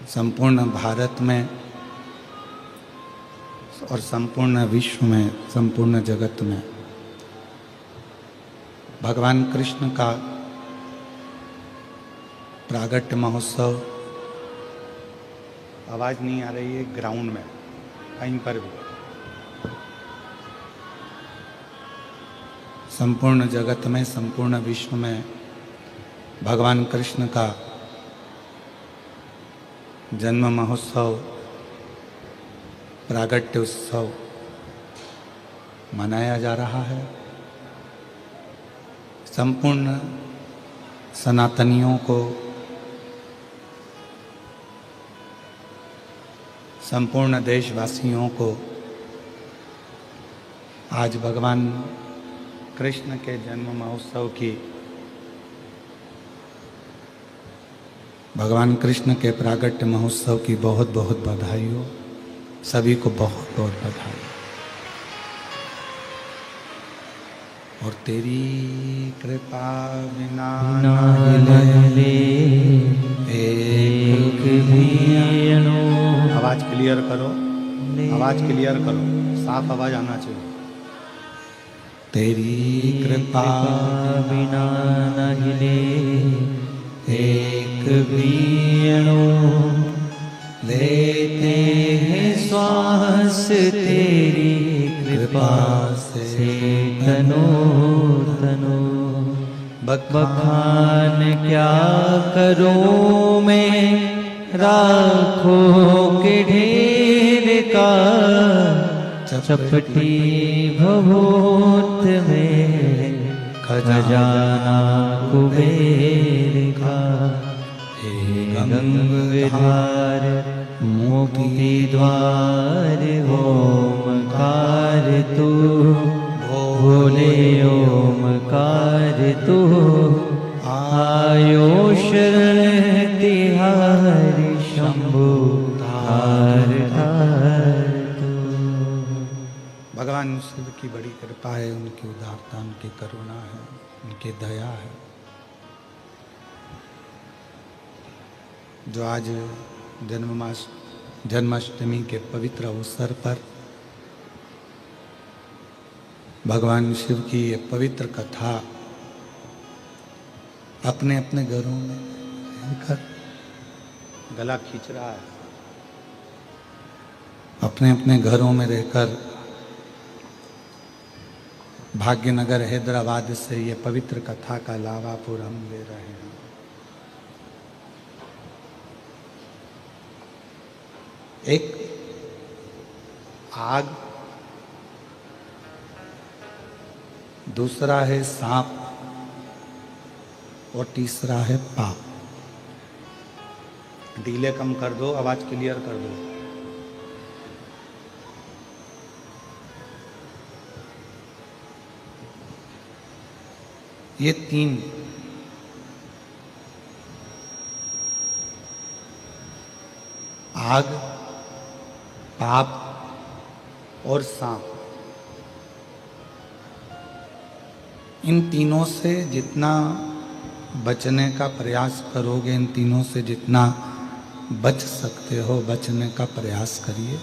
संपूर्ण भारत में और संपूर्ण विश्व में, संपूर्ण जगत में भगवान कृष्ण का प्रागट्य महोत्सव। आवाज़ नहीं आ रही है ग्राउंड में कहीं पर भी। संपूर्ण जगत में, संपूर्ण विश्व में भगवान कृष्ण का जन्म महोत्सव, प्रागट्य उत्सव मनाया जा रहा है। संपूर्ण सनातनियों को, संपूर्ण देशवासियों को आज भगवान कृष्ण के जन्म महोत्सव की, भगवान कृष्ण के प्रागट्य महोत्सव की बहुत बहुत बधाई हो। सभी को बहुत बहुत बधाई। और तेरी कृपा बिना हिले एक भी अणु। आवाज क्लियर करो, आवाज क्लियर करो, साफ आवाज आना चाहिए। तेरी कृपा बिना न हिले एक भी अणु, लेते हैं श्वास तेरी कृपा से तनो तनो। बखान क्या करूं मैं राखों के ढेर का, चपटी भभूत में खजाना कुबेर का। हे गंग विधार मुक्ति द्वार ओमकार तू, भोले ओमकार तू। आयो शरण तिहारी शंभु धार धार तू। भगवान शिव की बड़ी कृपा है, उनकी उदारता, उनकी करुणा है, उनकी दया है, जो आज जन्माष्टमी के पवित्र अवसर पर भगवान शिव की ये पवित्र कथा अपने अपने घरों में रहकर गला खींच रहा है। अपने अपने घरों में रहकर भाग्यनगर हैदराबाद से ये पवित्र कथा का लाभापुर हम ले रहे हैं। एक आग, दूसरा है सांप और तीसरा है पाप। डीले कम कर दो, आवाज क्लियर कर दो। ये तीन आग, पाप और सांप, इन तीनों से जितना बचने का प्रयास करोगे, इन तीनों से जितना बच सकते हो बचने का प्रयास करिए।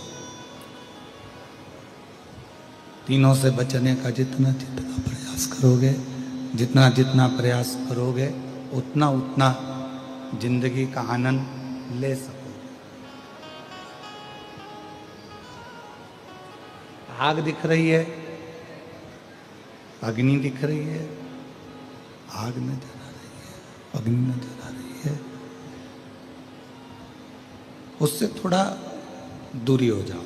तीनों से बचने का जितना जितना प्रयास करोगे, जितना जितना प्रयास करोगे, उतना उतना जिंदगी का आनंद ले सकोगे। आग दिख रही है, अग्नि दिख रही है, आग नजर आ रही है, अग्नि नजर आ रही है। उससे थोड़ा दूरी हो जाओ।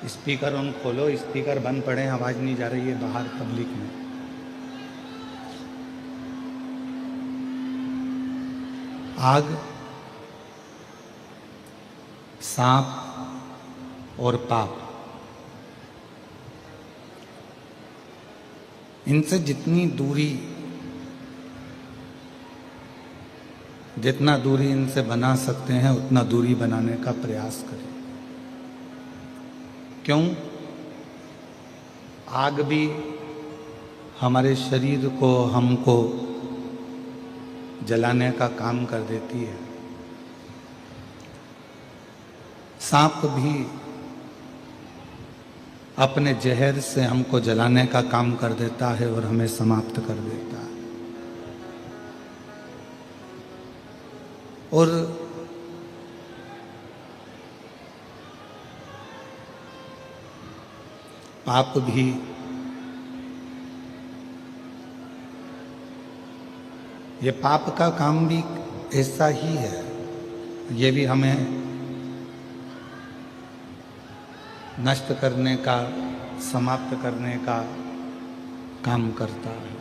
स्पीकर ऑन खोलो, स्पीकर बंद पड़े, आवाज नहीं जा रही है बाहर पब्लिक में। आग, सांप और पाप, इनसे जितनी दूरी, जितना दूरी इनसे बना सकते हैं उतना दूरी बनाने का प्रयास करें। क्यों? आग भी हमारे शरीर को, हमको जलाने का काम कर देती है। सांप भी अपने जहर से हमको जलाने का काम कर देता है और हमें समाप्त कर देता है। और पाप भी ये पाप का काम भी ऐसा ही है। ये भी हमें नष्ट करने का, समाप्त करने का काम करता है।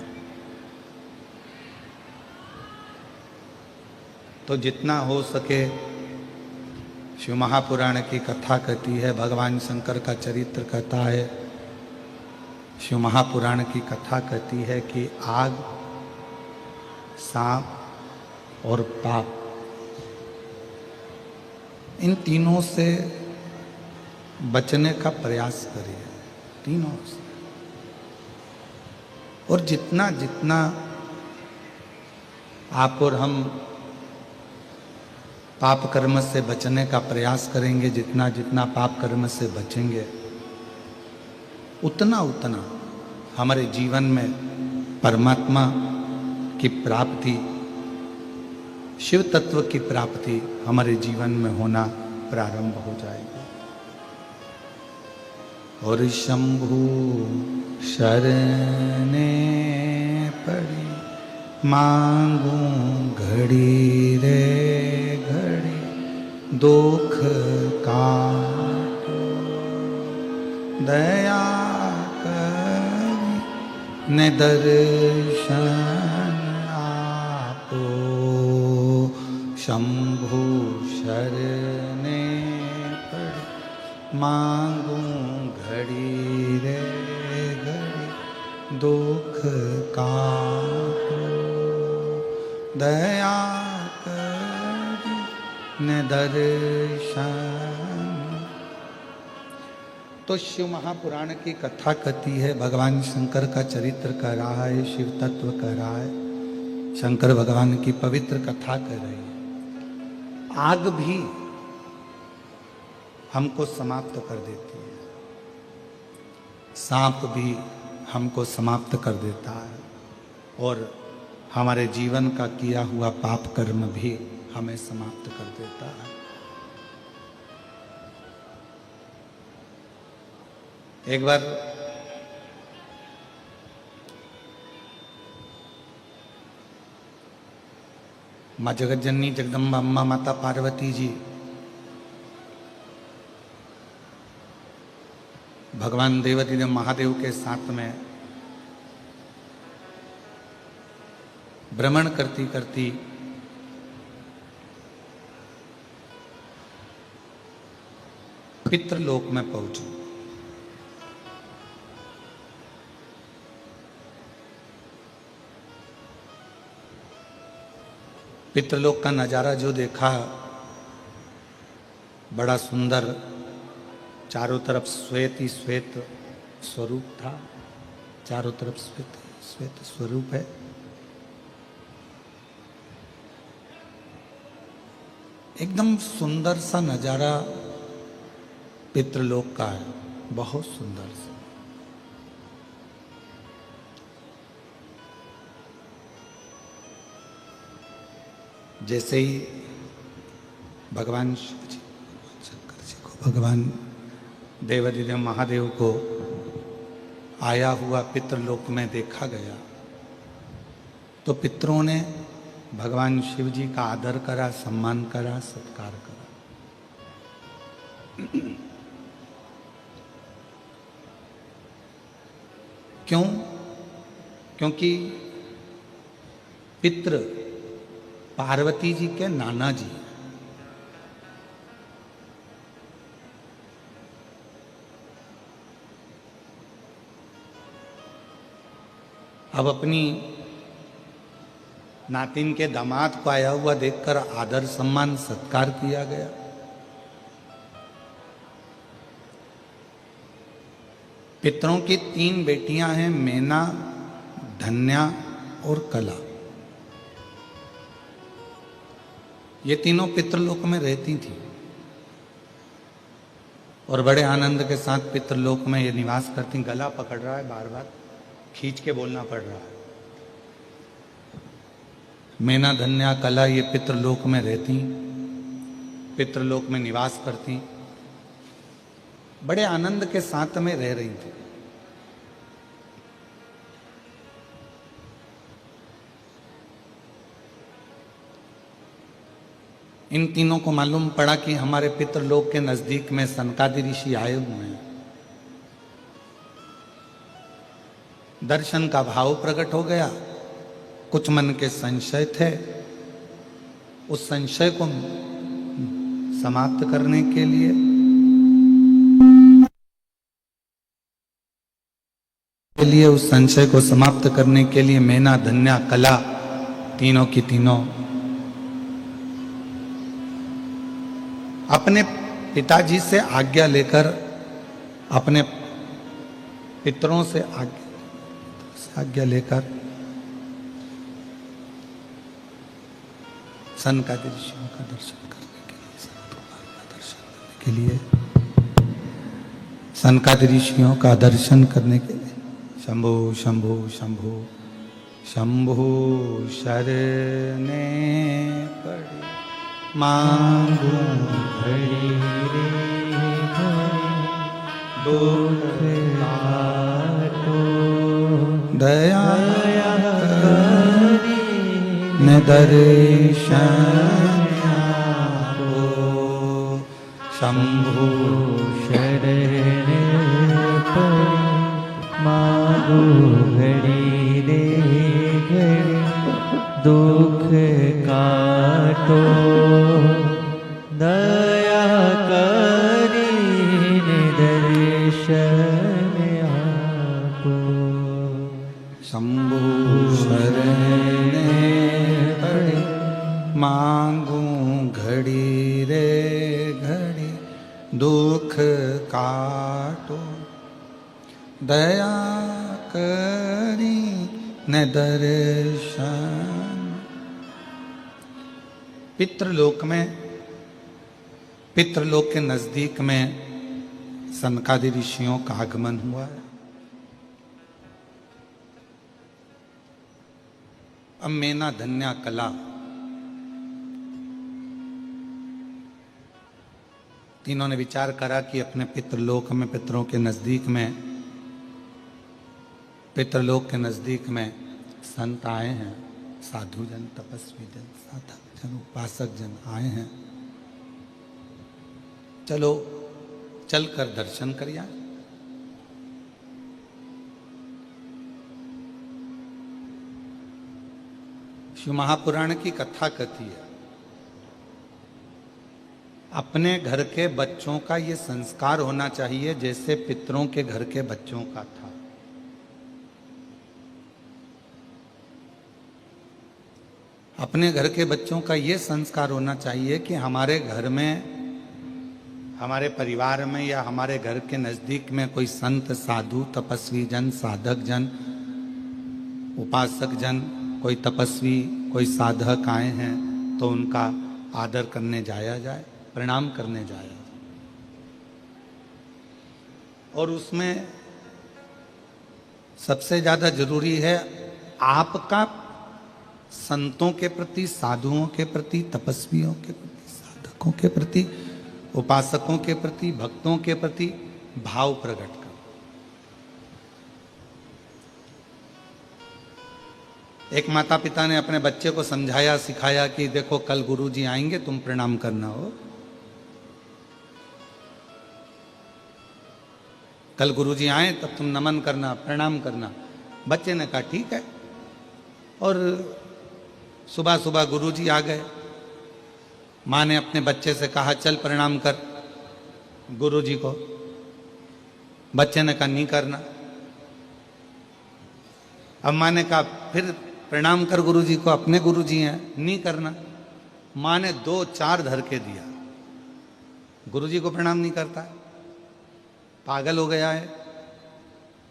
तो जितना हो सके, शिव महापुराण की कथा कहती है, भगवान शंकर का चरित्र कहता है, शिव महापुराण की कथा कहती है कि आग, सांप और पाप, इन तीनों से बचने का प्रयास करिए, तीनों से। और जितना जितना आप और हम पाप कर्म से बचने का प्रयास करेंगे, जितना जितना पाप कर्म से बचेंगे, उतना उतना हमारे जीवन में परमात्मा की प्राप्ति, शिव तत्व की प्राप्ति हमारे जीवन में होना प्रारंभ हो जाएगी। और शंभु शरणे पड़ी मांगू घड़ी रे घड़ी, दुख काटो दया करी ने दर्शन आपो। शंभु शरणे पड़ी मांगू घड़ी रे घड़ी, दुख काटो दया करी ने दर्शन। तो शिव महापुराण की कथा कहती है, भगवान शंकर का चरित्र कह रहा है, शिव तत्व कह रहा है, शंकर भगवान की पवित्र कथा कह रही है। आग भी हमको समाप्त कर देती है, सांप भी हमको समाप्त कर देता है, और हमारे जीवन का किया हुआ पाप कर्म भी हमें समाप्त कर देता है। एक बार माँ जगत जननी जगदम्बा अम्मा माता पार्वती जी भगवान देवाधिदेव महादेव के साथ में भ्रमण करती करती पितृलोक में पहुंची। पितृलोक का नजारा जो देखा, बड़ा सुंदर, चारों तरफ श्वेत ही श्वेत स्वरूप था, चारों तरफ श्वेत श्वेत स्वरूप है। एकदम सुंदर सा नजारा पितृलोक का है, बहुत सुंदर सा। जैसे ही भगवान शिव जी, शंकर जी को, भगवान देवाधिदेव महादेव को आया हुआ पितृलोक में देखा गया, तो पितरों ने भगवान शिव जी का आदर करा, सम्मान करा, सत्कार करा। क्यों? क्योंकि पितृ पार्वती जी के नाना जी। अब अपनी नातिन के दामाद को आया हुआ देखकर आदर सम्मान सत्कार किया गया। पितरों की 3 बेटियां हैं, मेना, धन्या और कला। ये तीनों पितृलोक में रहती थी और बड़े आनंद के साथ पितृलोक में ये निवास करती। गला पकड़ रहा है, बार बार खींच के बोलना पड़ रहा है। मेना, धन्या, कला ये पितृलोक में रहती, पितृलोक में निवास करती, बड़े आनंद के साथ में रह रही थी। इन तीनों को मालूम पड़ा कि हमारे पितृलोक के नजदीक में सनकादि ऋषि आए हुए हैं। दर्शन का भाव प्रकट हो गया। कुछ मन के संशय थे, उस संशय को समाप्त करने के लिए उस संशय को समाप्त करने के लिए मेना, धन्या, कला तीनों की तीनों अपने पिताजी से आज्ञा लेकर, अपने पितरों से आज्ञा लेकर सनकादि ऋषियों का दर्शन करने के लिए, सनकादि ऋषियों का दर्शन करने के लिए शंभो शंभो शंभो शंभो शरणे पड़ी मांगू घड़ी रे दुख काटो दया करी न दर्शन आपो शंभो शरणे पड़ी मांगू घड़ी रे घड़ी दुख काटो दया करी दर्शन आपो शंभो शरणे पड़ी मांगू घड़ी रे घड़ी दुख काटो दया करी न दर्शन। पितृलोक में, पितृलोक के नजदीक में सनकादि ऋषियों का आगमन हुआ है। अब मेना, धन्या, कला तीनों ने विचार करा कि अपने पितृलोक में, पितरों के नजदीक में, पितृलोक के नजदीक में संत आए हैं, साधु जन, तपस्वी जन, साधक जन, उपासक जन आए हैं, चलो चलकर दर्शन करिए। शिव महापुराण की कथा कहती है, अपने घर के बच्चों का ये संस्कार होना चाहिए जैसे पितरों के घर के बच्चों का था। अपने घर के बच्चों का ये संस्कार होना चाहिए कि हमारे घर में, हमारे परिवार में या हमारे घर के नजदीक में कोई संत, साधु, तपस्वी जन, साधक जन, उपासक जन, कोई तपस्वी, कोई साधक आए हैं तो उनका आदर करने जाया जाए, प्रणाम करने जाया जाए। और उसमें सबसे ज्यादा जरूरी है आपका संतों के प्रति, साधुओं के प्रति, तपस्वियों के प्रति, साधकों के प्रति, उपासकों के प्रति, भक्तों के प्रति भाव प्रकट कर। एक माता पिता ने अपने बच्चे को समझाया, सिखाया कि देखो कल गुरुजी आएंगे, तुम प्रणाम करना हो। कल गुरुजी आए तब तुम नमन करना, प्रणाम करना। बच्चे ने कहा ठीक है। और सुबह सुबह गुरुजी आ गए। माँ ने अपने बच्चे से कहा चल प्रणाम कर गुरुजी को। बच्चे ने कहा नहीं करना। अब माँ ने कहा फिर प्रणाम कर गुरुजी को, अपने गुरुजी हैं, नहीं करना। माँ ने 2-4 धर के दिया। गुरुजी को प्रणाम नहीं करता, पागल हो गया है।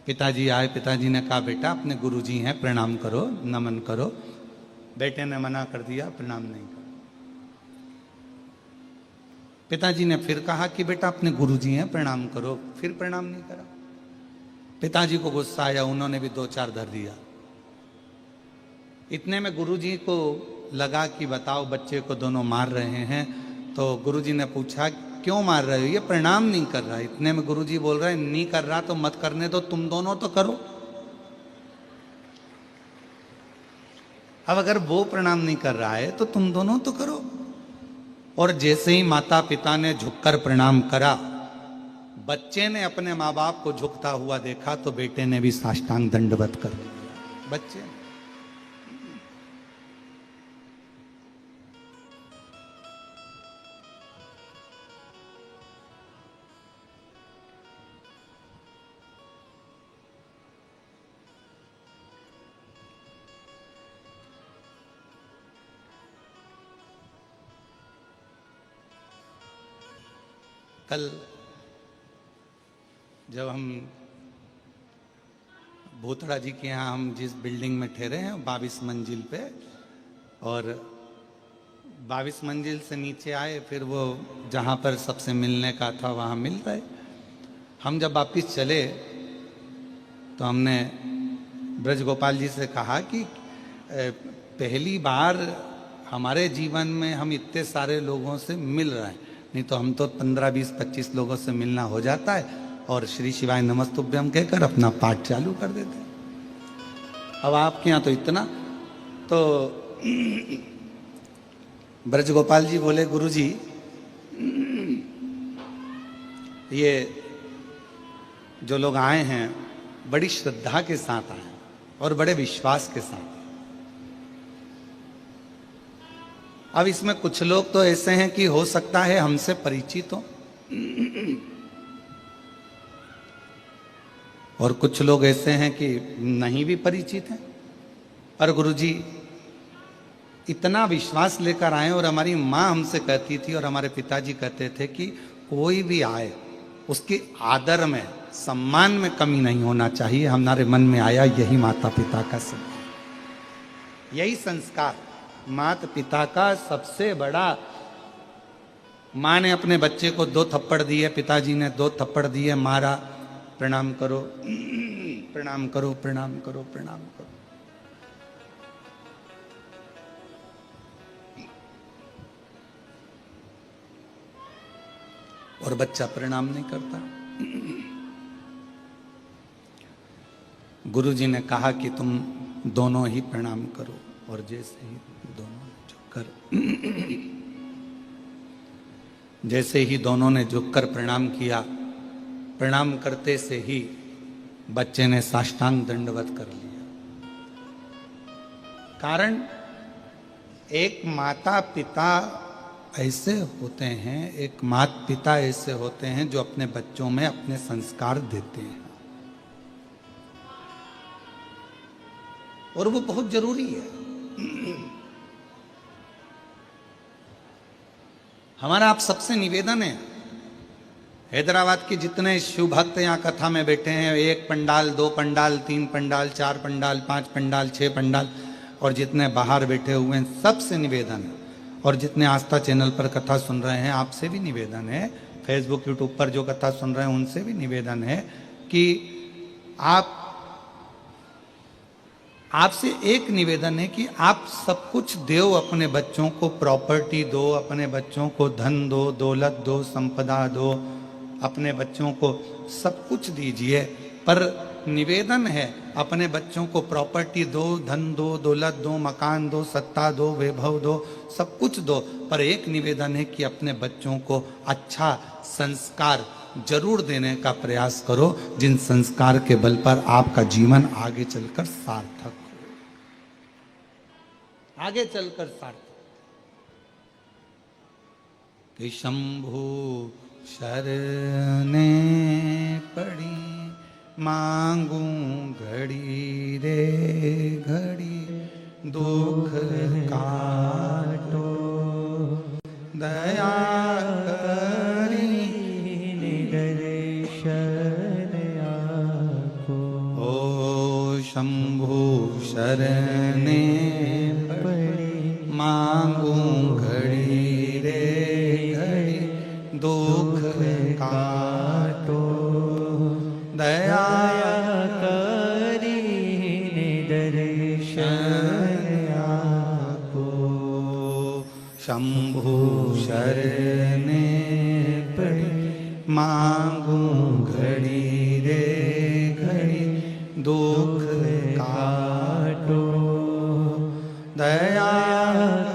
पिताजी आए, पिताजी ने कहा बेटा अपने गुरुजी हैं, प्रणाम करो, नमन करो। बेटे ने मना कर दिया, प्रणाम नहीं करो। पिताजी ने फिर कहा कि बेटा अपने गुरुजी हैं, प्रणाम करो, फिर प्रणाम नहीं करा। पिताजी को गुस्सा आया, उन्होंने भी 2-4 धर दिया। इतने में गुरुजी को लगा कि बताओ बच्चे को दोनों मार रहे हैं, तो गुरुजी ने पूछा क्यों मार रहे हो, ये प्रणाम नहीं कर रहा। इतने में गुरुजी बोल रहे हैं नहीं कर रहा तो मत करने दो, तुम दोनों तो करो। अब अगर वो प्रणाम नहीं कर रहा है तो तुम दोनों तो करो। और जैसे ही माता पिता ने झुककर प्रणाम करा, बच्चे ने अपने माँ बाप को झुकता हुआ देखा तो बेटे ने भी साष्टांग दंडवत कर दिया। बच्चे कल जब हम भूतड़ा जी के यहाँ, हम जिस बिल्डिंग में ठहरे हैं 22 मंजिल पे, और 22 मंजिल से नीचे आए, फिर वो जहाँ पर सबसे मिलने का था वहाँ मिल रहे। हम जब वापिस चले तो हमने ब्रज गोपाल जी से कहा कि पहली बार हमारे जीवन में हम इतने सारे लोगों से मिल रहे हैं, नहीं तो हम तो 15, 20, 25 लोगों से मिलना हो जाता है और श्री शिवाय नमस्तुभ्यम कहकर अपना पाठ चालू कर देते हैं। अब आपके यहाँ तो इतना। तो ब्रज गोपाल जी बोले गुरुजी ये जो लोग आए हैं बड़ी श्रद्धा के साथ आए और बड़े विश्वास के साथ। अब इसमें कुछ लोग तो ऐसे हैं कि हो सकता है हमसे परिचित हो, और कुछ लोग ऐसे हैं कि नहीं भी परिचित हैं। पर गुरुजी इतना विश्वास लेकर आए, और हमारी माँ हमसे कहती थी और हमारे पिताजी कहते थे कि कोई भी आए उसके आदर में, सम्मान में कमी नहीं होना चाहिए। हमारे मन में आया यही माता पिता का सम्मान, यही संस्कार माता पिता का सबसे बड़ा। माँ ने अपने बच्चे को 2 थप्पड़ दिए, पिताजी ने 2 थप्पड़ दिए, मारा, प्रणाम करो, प्रणाम करो, प्रणाम करो, प्रणाम करो। और बच्चा प्रणाम नहीं करता। गुरुजी ने कहा कि तुम दोनों ही प्रणाम करो, और जैसे ही दोनों झुककर जैसे ही दोनों ने झुककर प्रणाम किया, प्रणाम करते से ही बच्चे ने साष्टांग दंडवत कर लिया। कारण एक माता पिता ऐसे होते हैं, एक माता पिता ऐसे होते हैं जो अपने बच्चों में अपने संस्कार देते हैं, और वो बहुत जरूरी है। हमारा आप सबसे निवेदन है, हैदराबाद के जितने शिव भक्त यहाँ कथा में बैठे हैं, 1 पंडाल, 2 पंडाल, 3 पंडाल, 4 पंडाल, 5 पंडाल, 6 पंडाल, और जितने बाहर बैठे हुए हैं, सबसे निवेदन है। और जितने आस्था चैनल पर कथा सुन रहे हैं, आपसे भी निवेदन है, फेसबुक यूट्यूब पर जो कथा सुन रहे हैं उनसे भी निवेदन है कि आपसे एक निवेदन है कि आप सब कुछ दो, अपने बच्चों को प्रॉपर्टी दो, अपने बच्चों को धन दो, दौलत दो, संपदा दो, अपने बच्चों को सब कुछ दीजिए। पर निवेदन है अपने बच्चों को प्रॉपर्टी दो, धन दो, दौलत दो, मकान दो, सत्ता दो, वैभव दो, सब कुछ दो, पर एक निवेदन है कि अपने बच्चों को अच्छा संस्कार जरूर देने का प्रयास करो, जिन संस्कार के बल पर आपका जीवन आगे चलकर सार्थक हो, आगे चलकर सार्थक। कि शंभु शरणे पड़ी मांगू घड़ी रे घड़ी, दुख काटो दया करी निदर्शन आपको। शंभु शरणे पड़े मांगूं घड़ी रे घड़ी दुख काटो दया करीने दर्शन आपो शंभु शरणे पड़े मांगूं घड़ी रे घड़ी दुख काटो दया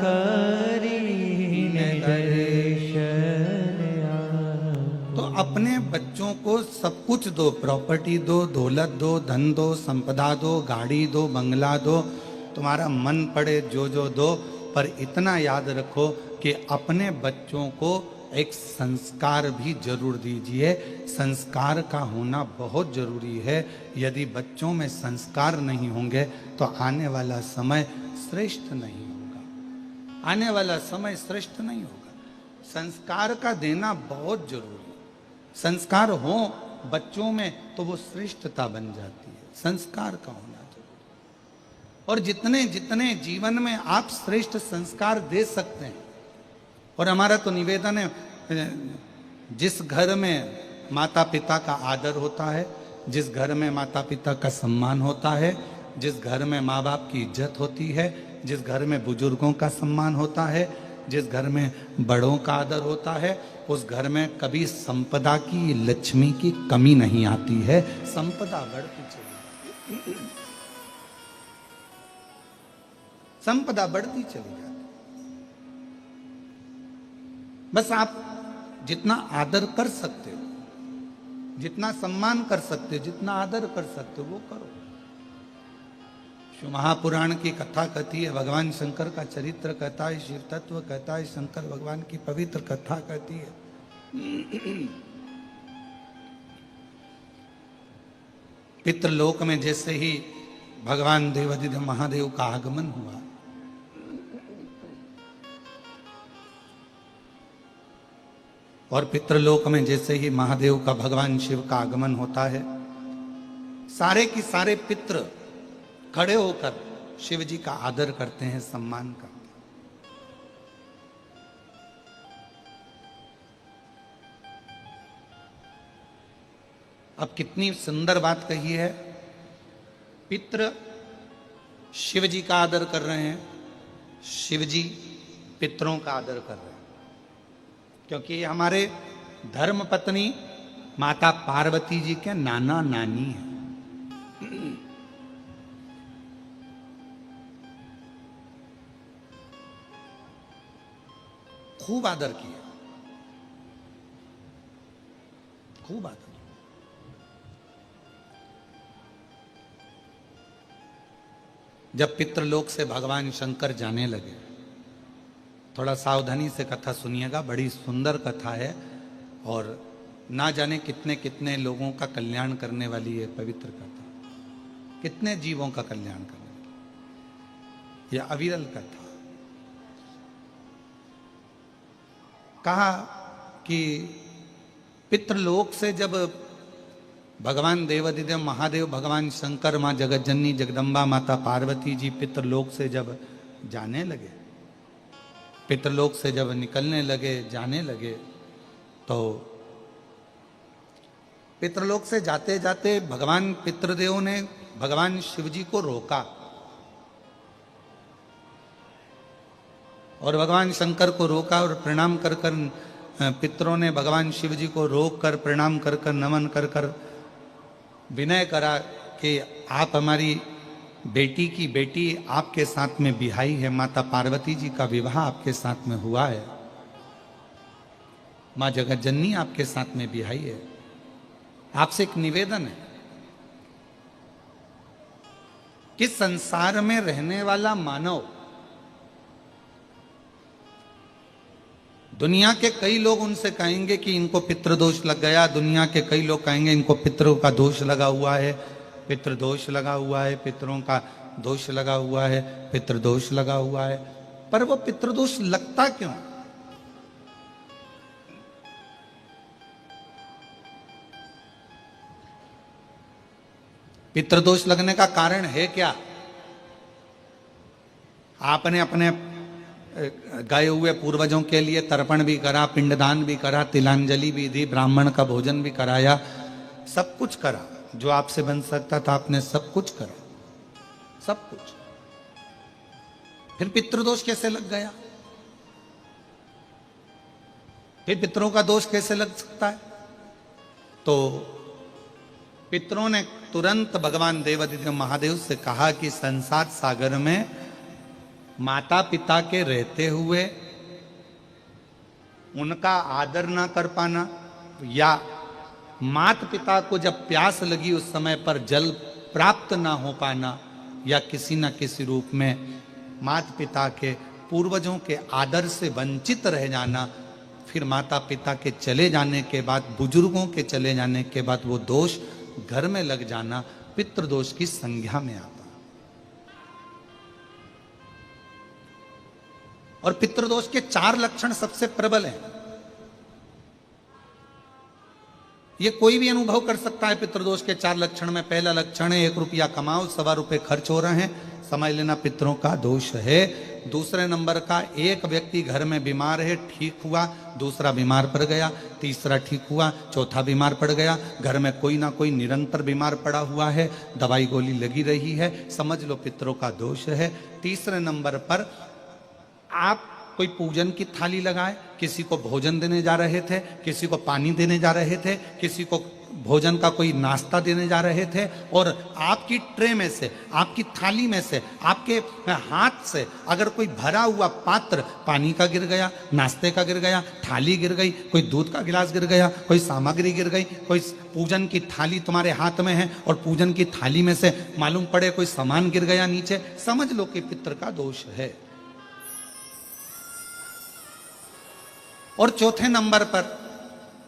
करीने दर्शन आपो। तो अपने बच्चों को सब कुछ दो, प्रॉपर्टी दो, दौलत दो, धन दो, संपदा दो, गाड़ी दो, बंगला दो, तुम्हारा मन पड़े जो जो दो, पर इतना याद रखो कि अपने बच्चों को एक संस्कार भी जरूर दीजिए। संस्कार का होना बहुत जरूरी है। यदि बच्चों में संस्कार नहीं होंगे तो आने वाला समय श्रेष्ठ नहीं होगा। आने वाला समय श्रेष्ठ नहीं होगा। संस्कार का देना बहुत जरूरी है। संस्कार हो बच्चों में तो वो श्रेष्ठता बन जाती है। संस्कार का होना जरूरी। और जितने जितने जीवन में आप श्रेष्ठ संस्कार दे सकते हैं, और हमारा तो निवेदन है, जिस घर में माता पिता का आदर होता है, जिस घर में माता पिता का सम्मान होता है, जिस घर में माँ बाप की इज्जत होती है, जिस घर में बुजुर्गों का सम्मान होता है, जिस घर में बड़ों का आदर होता है, उस घर में कभी संपदा की, लक्ष्मी की कमी नहीं आती है। संपदा बढ़ती चली, संपदा बढ़ती चली जाती। बस आप जितना आदर कर सकते हो, जितना सम्मान कर सकते हो, जितना आदर कर सकते हो वो करो। शिव महापुराण की कथा कहती है, भगवान शंकर का चरित्र कहता है, शिव तत्व कहता है, शंकर भगवान की पवित्र कथा कहती है। पितृलोक में जैसे ही भगवान देवाधिदेव महादेव का आगमन हुआ, और पितृलोक में जैसे ही महादेव का, भगवान शिव का आगमन होता है, सारे की सारे पितृ खड़े होकर शिव जी का आदर करते हैं, सम्मान करते हैं। अब कितनी सुंदर बात कही है। पितृ शिव जी का आदर कर रहे हैं, शिव जी पितरों का आदर कर रहे हैं, क्योंकि हमारे धर्म पत्नी माता पार्वती जी के नाना नानी हैं। खूब आदर किया, खूब आदर। जब पितृलोक से भगवान शंकर जाने लगे, थोड़ा सावधानी से कथा सुनिएगा, बड़ी सुंदर कथा है और ना जाने कितने कितने लोगों का कल्याण करने वाली है पवित्र कथा, कितने जीवों का कल्याण करने वाली यह अविरल कथा। कहा कि पितृलोक से जब भगवान देवाधिदेव महादेव, भगवान शंकर, माँ जगतजननी जगदम्बा माता पार्वती जी पितृलोक से जब जाने लगे, पितृलोक से जब निकलने लगे, जाने लगे, तो पितृलोक से जाते जाते भगवान पितृदेव ने भगवान शिव जी को रोका, और भगवान शंकर को रोका, और प्रणाम कर कर पितरों ने भगवान शिव जी को रोक कर, प्रणाम कर कर, नमन कर कर विनय करा कि आप हमारी बेटी की बेटी आपके साथ में बिहाई है, माता पार्वती जी का विवाह आपके साथ में हुआ है, माँ जगतजननी आपके साथ में बिहाई है। आपसे एक निवेदन है कि संसार में रहने वाला मानव, दुनिया के कई लोग उनसे कहेंगे कि इनको पितृदोष लग गया, दुनिया के कई लोग कहेंगे इनको पितरों का दोष लगा हुआ है, पितृदोष लगा हुआ है, पितरों का दोष लगा हुआ है, पितृदोष लगा हुआ है। पर वो पितृदोष लगता क्यों? पितृदोष लगने का कारण है क्या? आपने अपने गए हुए पूर्वजों के लिए तर्पण भी करा, पिंडदान भी करा, तिलांजलि भी दी, ब्राह्मण का भोजन भी कराया, सब कुछ करा जो आपसे बन सकता था, आपने सब कुछ करा, सब कुछ। फिर पितृदोष कैसे लग गया? फिर पितरों का दोष कैसे लग सकता है? तो पितरों ने तुरंत भगवान देवादिदेव महादेव से कहा कि संसार सागर में माता पिता के रहते हुए उनका आदर ना कर पाना, या माता पिता को जब प्यास लगी उस समय पर जल प्राप्त ना हो पाना, या किसी न किसी रूप में माता पिता के पूर्वजों के आदर से वंचित रह जाना, फिर माता पिता के चले जाने के बाद, बुजुर्गों के चले जाने के बाद वो दोष घर में लग जाना पितृदोष की संज्ञा में आता। और पितृदोष के 4 लक्षण सबसे प्रबल हैं। ये कोई भी अनुभव कर सकता है पितृदोष के 4 लक्षण में। पहला लक्षण है 1 रुपया कमाओ, 1.25 रुपए खर्च हो रहे हैं, समझ लेना पितरों का दोष है। दूसरे नंबर का, एक व्यक्ति घर में बीमार है, ठीक हुआ, दूसरा बीमार पड़ गया, तीसरा ठीक हुआ, चौथा बीमार पड़ गया, घर में कोई ना कोई निरंतर बीमार पड़ा हुआ है, दवाई गोली लगी रही है, समझ लो पितरों का दोष है। तीसरे नंबर पर आप कोई पूजन की थाली लगाए, किसी को भोजन देने जा रहे थे, किसी को पानी देने जा रहे थे, किसी को भोजन का कोई नाश्ता देने जा रहे थे, और आपकी ट्रे में से, आपकी थाली में से, आपके हाथ से अगर कोई भरा हुआ पात्र पानी का गिर गया, नाश्ते का गिर गया, थाली गिर गई, कोई दूध का गिलास गिर गया, कोई सामग्री गिर गई, कोई पूजन की थाली तुम्हारे हाथ में है और पूजन की थाली में से मालूम पड़े कोई सामान गिर गया नीचे, समझ लो कि पितृ का दोष है। और चौथे नंबर पर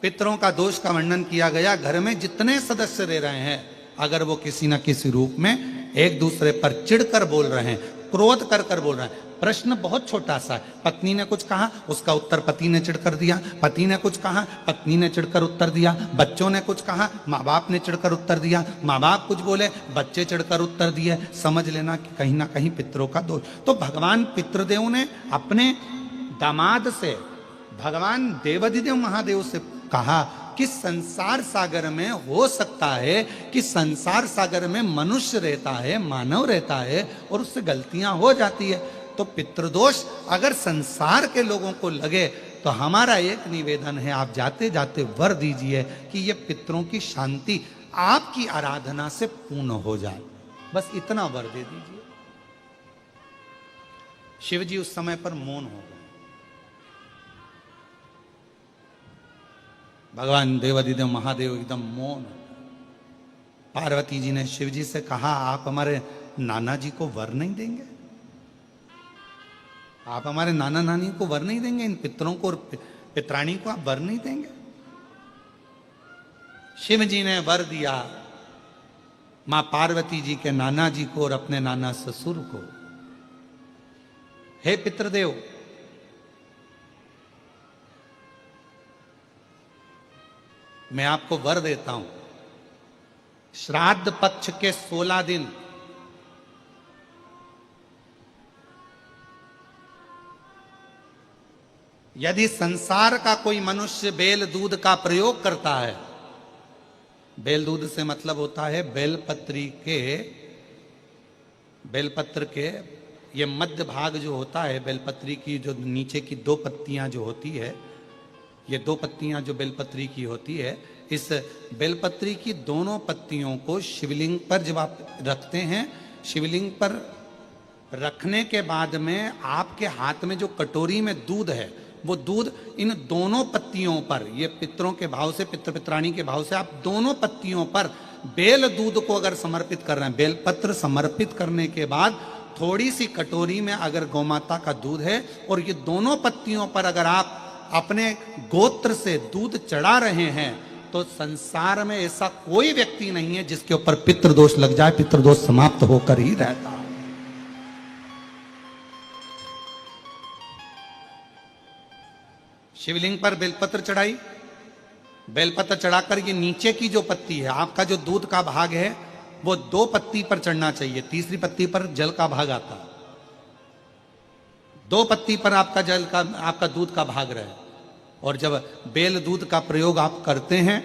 पितरों का दोष का वर्णन किया गया, घर में जितने सदस्य रह रहे हैं, अगर वो किसी न किसी रूप में एक दूसरे पर चिढ़कर बोल रहे हैं, क्रोध कर कर बोल रहे हैं। प्रश्न बहुत छोटा सा है, पत्नी ने कुछ कहा, उसका उत्तर पति ने चिढ़कर दिया, पति ने कुछ कहा, पत्नी ने चिढ़कर उत्तर दिया, बच्चों ने कुछ कहा, माँ बाप ने चिढ़कर उत्तर दिया, माँ बाप कुछ बोले, बच्चे चिढ़कर उत्तर दिए, समझ लेना कि कहीं ना कहीं पितरों का दोष। तो भगवान पितृदेव ने अपने दामाद से, भगवान देवादिदेव महादेव से कहा कि संसार सागर में हो सकता है कि संसार सागर में मनुष्य रहता है, मानव रहता है, और उससे गलतियां हो जाती है। तो पितृदोष अगर संसार के लोगों को लगे तो हमारा एक निवेदन है, आप जाते जाते वर दीजिए कि ये पितरों की शांति आपकी आराधना से पूर्ण हो जाए, बस इतना वर दे दीजिए। शिव जी उस समय पर मौन हो गए। भगवान देवादिदेव महादेव एकदम मौन। पार्वती जी ने शिव जी से कहा, आप हमारे नाना जी को वर नहीं देंगे? आप हमारे नाना नानी को वर नहीं देंगे? इन पितरों को और पितराणी को आप वर नहीं देंगे? शिव जी ने वर दिया मां पार्वती जी के नाना जी को और अपने नाना ससुर को, हे पितृदेव, मैं आपको वर देता हूं, श्राद्ध पक्ष के 16 दिन यदि संसार का कोई मनुष्य बेल दूध का प्रयोग करता है, बेल दूध से मतलब होता है बेलपत्र के ये मध्य भाग जो होता है, बेलपत्री की जो नीचे की 2 पत्तियां जो होती है, ये 2 पत्तियां जो बेलपत्री की होती है, इस बेलपत्री की दोनों पत्तियों को शिवलिंग पर जब आप रखते हैं, शिवलिंग पर रखने के बाद में आपके हाथ में जो कटोरी में दूध है, वो दूध इन दोनों पत्तियों पर, ये पितरों के भाव से, पितृ पितराणी के भाव से, आप दोनों पत्तियों पर बेल दूध को अगर समर्पित कर रहे हैं, बेलपत्र समर्पित करने के बाद थोड़ी सी कटोरी में अगर गौमाता का दूध है और ये दोनों पत्तियों पर अगर आप अपने गोत्र से दूध चढ़ा रहे हैं, तो संसार में ऐसा कोई व्यक्ति नहीं है जिसके ऊपर पितृदोष लग जाए, पितृदोष समाप्त होकर ही रहता है। शिवलिंग पर बेलपत्र चढ़ाई, बेलपत्र चढ़ाकर ये नीचे की जो पत्ती है, आपका जो दूध का भाग है, वो 2 पत्ती पर चढ़ना चाहिए, तीसरी पत्ती पर जल का भाग आता है। 2 पत्ती पर आपका दूध का भाग रहे। और जब बेल दूध का प्रयोग आप करते हैं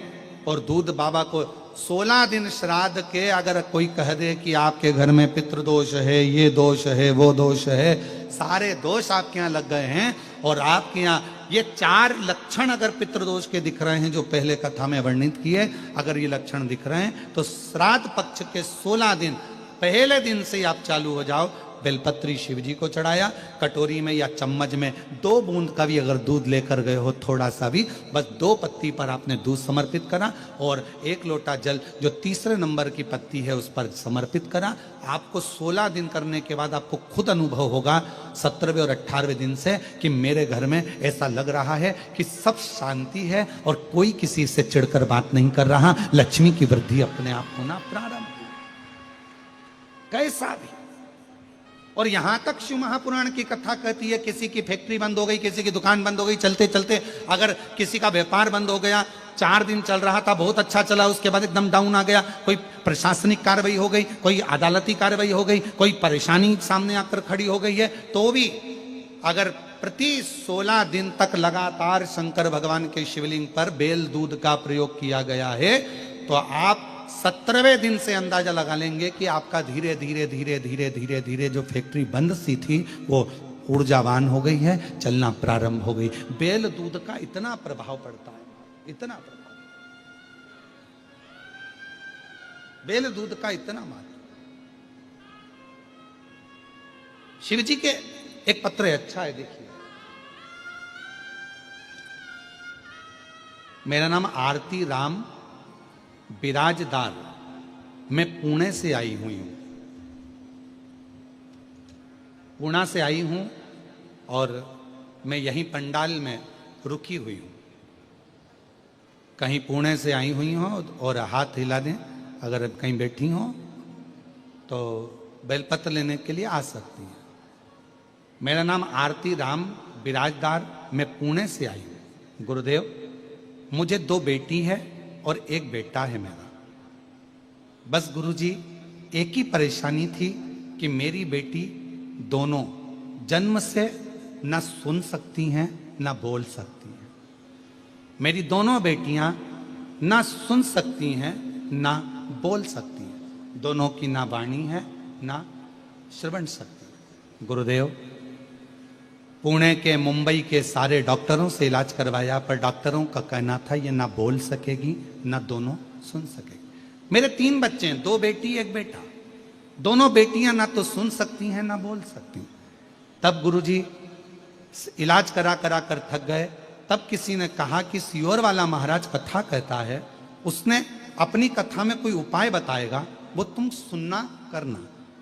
और दूध बाबा को 16 दिन श्राद्ध के अगर कोई कह दे कि आपके घर में पितृदोष है, ये दोष है, वो दोष है, सारे दोष आपके यहाँ लग गए हैं, और आपके यहाँ ये 4 लक्षण अगर पितृदोष के दिख रहे हैं जो पहले कथा में वर्णित किए, अगर ये लक्षण दिख रहे हैं तो श्राद्ध पक्ष के 16 दिन पहले दिन से ही आप चालू हो जाओ। बेलपत्री शिव जी को चढ़ाया, कटोरी में या चम्मच में 2 बूंद का भी अगर दूध लेकर गए हो, थोड़ा सा भी, बस 2 पत्ती पर आपने दूध समर्पित करा और 1 लोटा जल जो तीसरे नंबर की पत्ती है उस पर समर्पित करा। आपको 16 दिन करने के बाद आपको खुद अनुभव होगा 17वें और 18वें दिन से कि मेरे घर में ऐसा लग रहा है कि सब शांति है और कोई किसी से चिढ़कर बात नहीं कर रहा, लक्ष्मी की वृद्धि अपने आप होना प्रारंभ हुई। कैसा भी। और यहां तक शिव महापुराण की कथा कहती है किसी की फैक्ट्री बंद हो गई, किसी की दुकान बंद हो गई, चलते चलते अगर किसी का व्यापार बंद हो गया, 4 दिन चल रहा था, बहुत अच्छा चला, उसके बाद एकदम डाउन आ गया, कोई प्रशासनिक कार्रवाई हो गई, कोई अदालती कार्रवाई हो गई, कोई परेशानी सामने आकर खड़ी हो गई है, तो भी अगर प्रति 16 दिन तक लगातार शंकर भगवान के शिवलिंग पर बेल दूध का प्रयोग किया गया है, तो आप 17वें दिन से अंदाजा लगा लेंगे कि आपका धीरे धीरे धीरे धीरे धीरे धीरे जो फैक्ट्री बंद सी थी वो ऊर्जावान हो गई है, चलना प्रारंभ हो गई। बेल दूध का इतना प्रभाव पड़ता है, इतना प्रभाव, बेल दूध का इतना महत्व। शिव जी के एक पत्र है, अच्छा है, देखिए। मेरा नाम आरती राम बिराजदार, मैं पुणे से आई हुई हूं, पुणे से आई हूं और मैं यहीं पंडाल में रुकी हुई हूं। कहीं पुणे से आई हुई हो और हाथ हिला दें, अगर कहीं बैठी हो तो बेलपत्र लेने के लिए आ सकती हैं। मेरा नाम आरती राम बिराजदार, मैं पुणे से आई हूं। गुरुदेव, मुझे 2 बेटी है और 1 बेटा है मेरा। बस गुरुजी, एक ही परेशानी थी कि मेरी बेटी दोनों जन्म से न सुन सकती हैं न बोल सकती हैं। मेरी दोनों बेटियां ना सुन सकती हैं ना बोल सकती हैं, दोनों की ना वाणी है ना श्रवण शक्ति। गुरुदेव, पुणे के मुंबई के सारे डॉक्टरों से इलाज करवाया, पर डॉक्टरों का कहना था ये ना बोल सकेगी ना दोनों सुन सकेगी। मेरे 3 बच्चे हैं, 2 बेटी 1 बेटा। दोनों बेटियां ना तो सुन सकती हैं ना बोल सकती। तब गुरुजी इलाज करा करा कर थक गए। तब किसी ने कहा कि सियोर वाला महाराज कथा कहता है, उसने अपनी कथा में कोई उपाय बताएगा, वो तुम सुनना करना।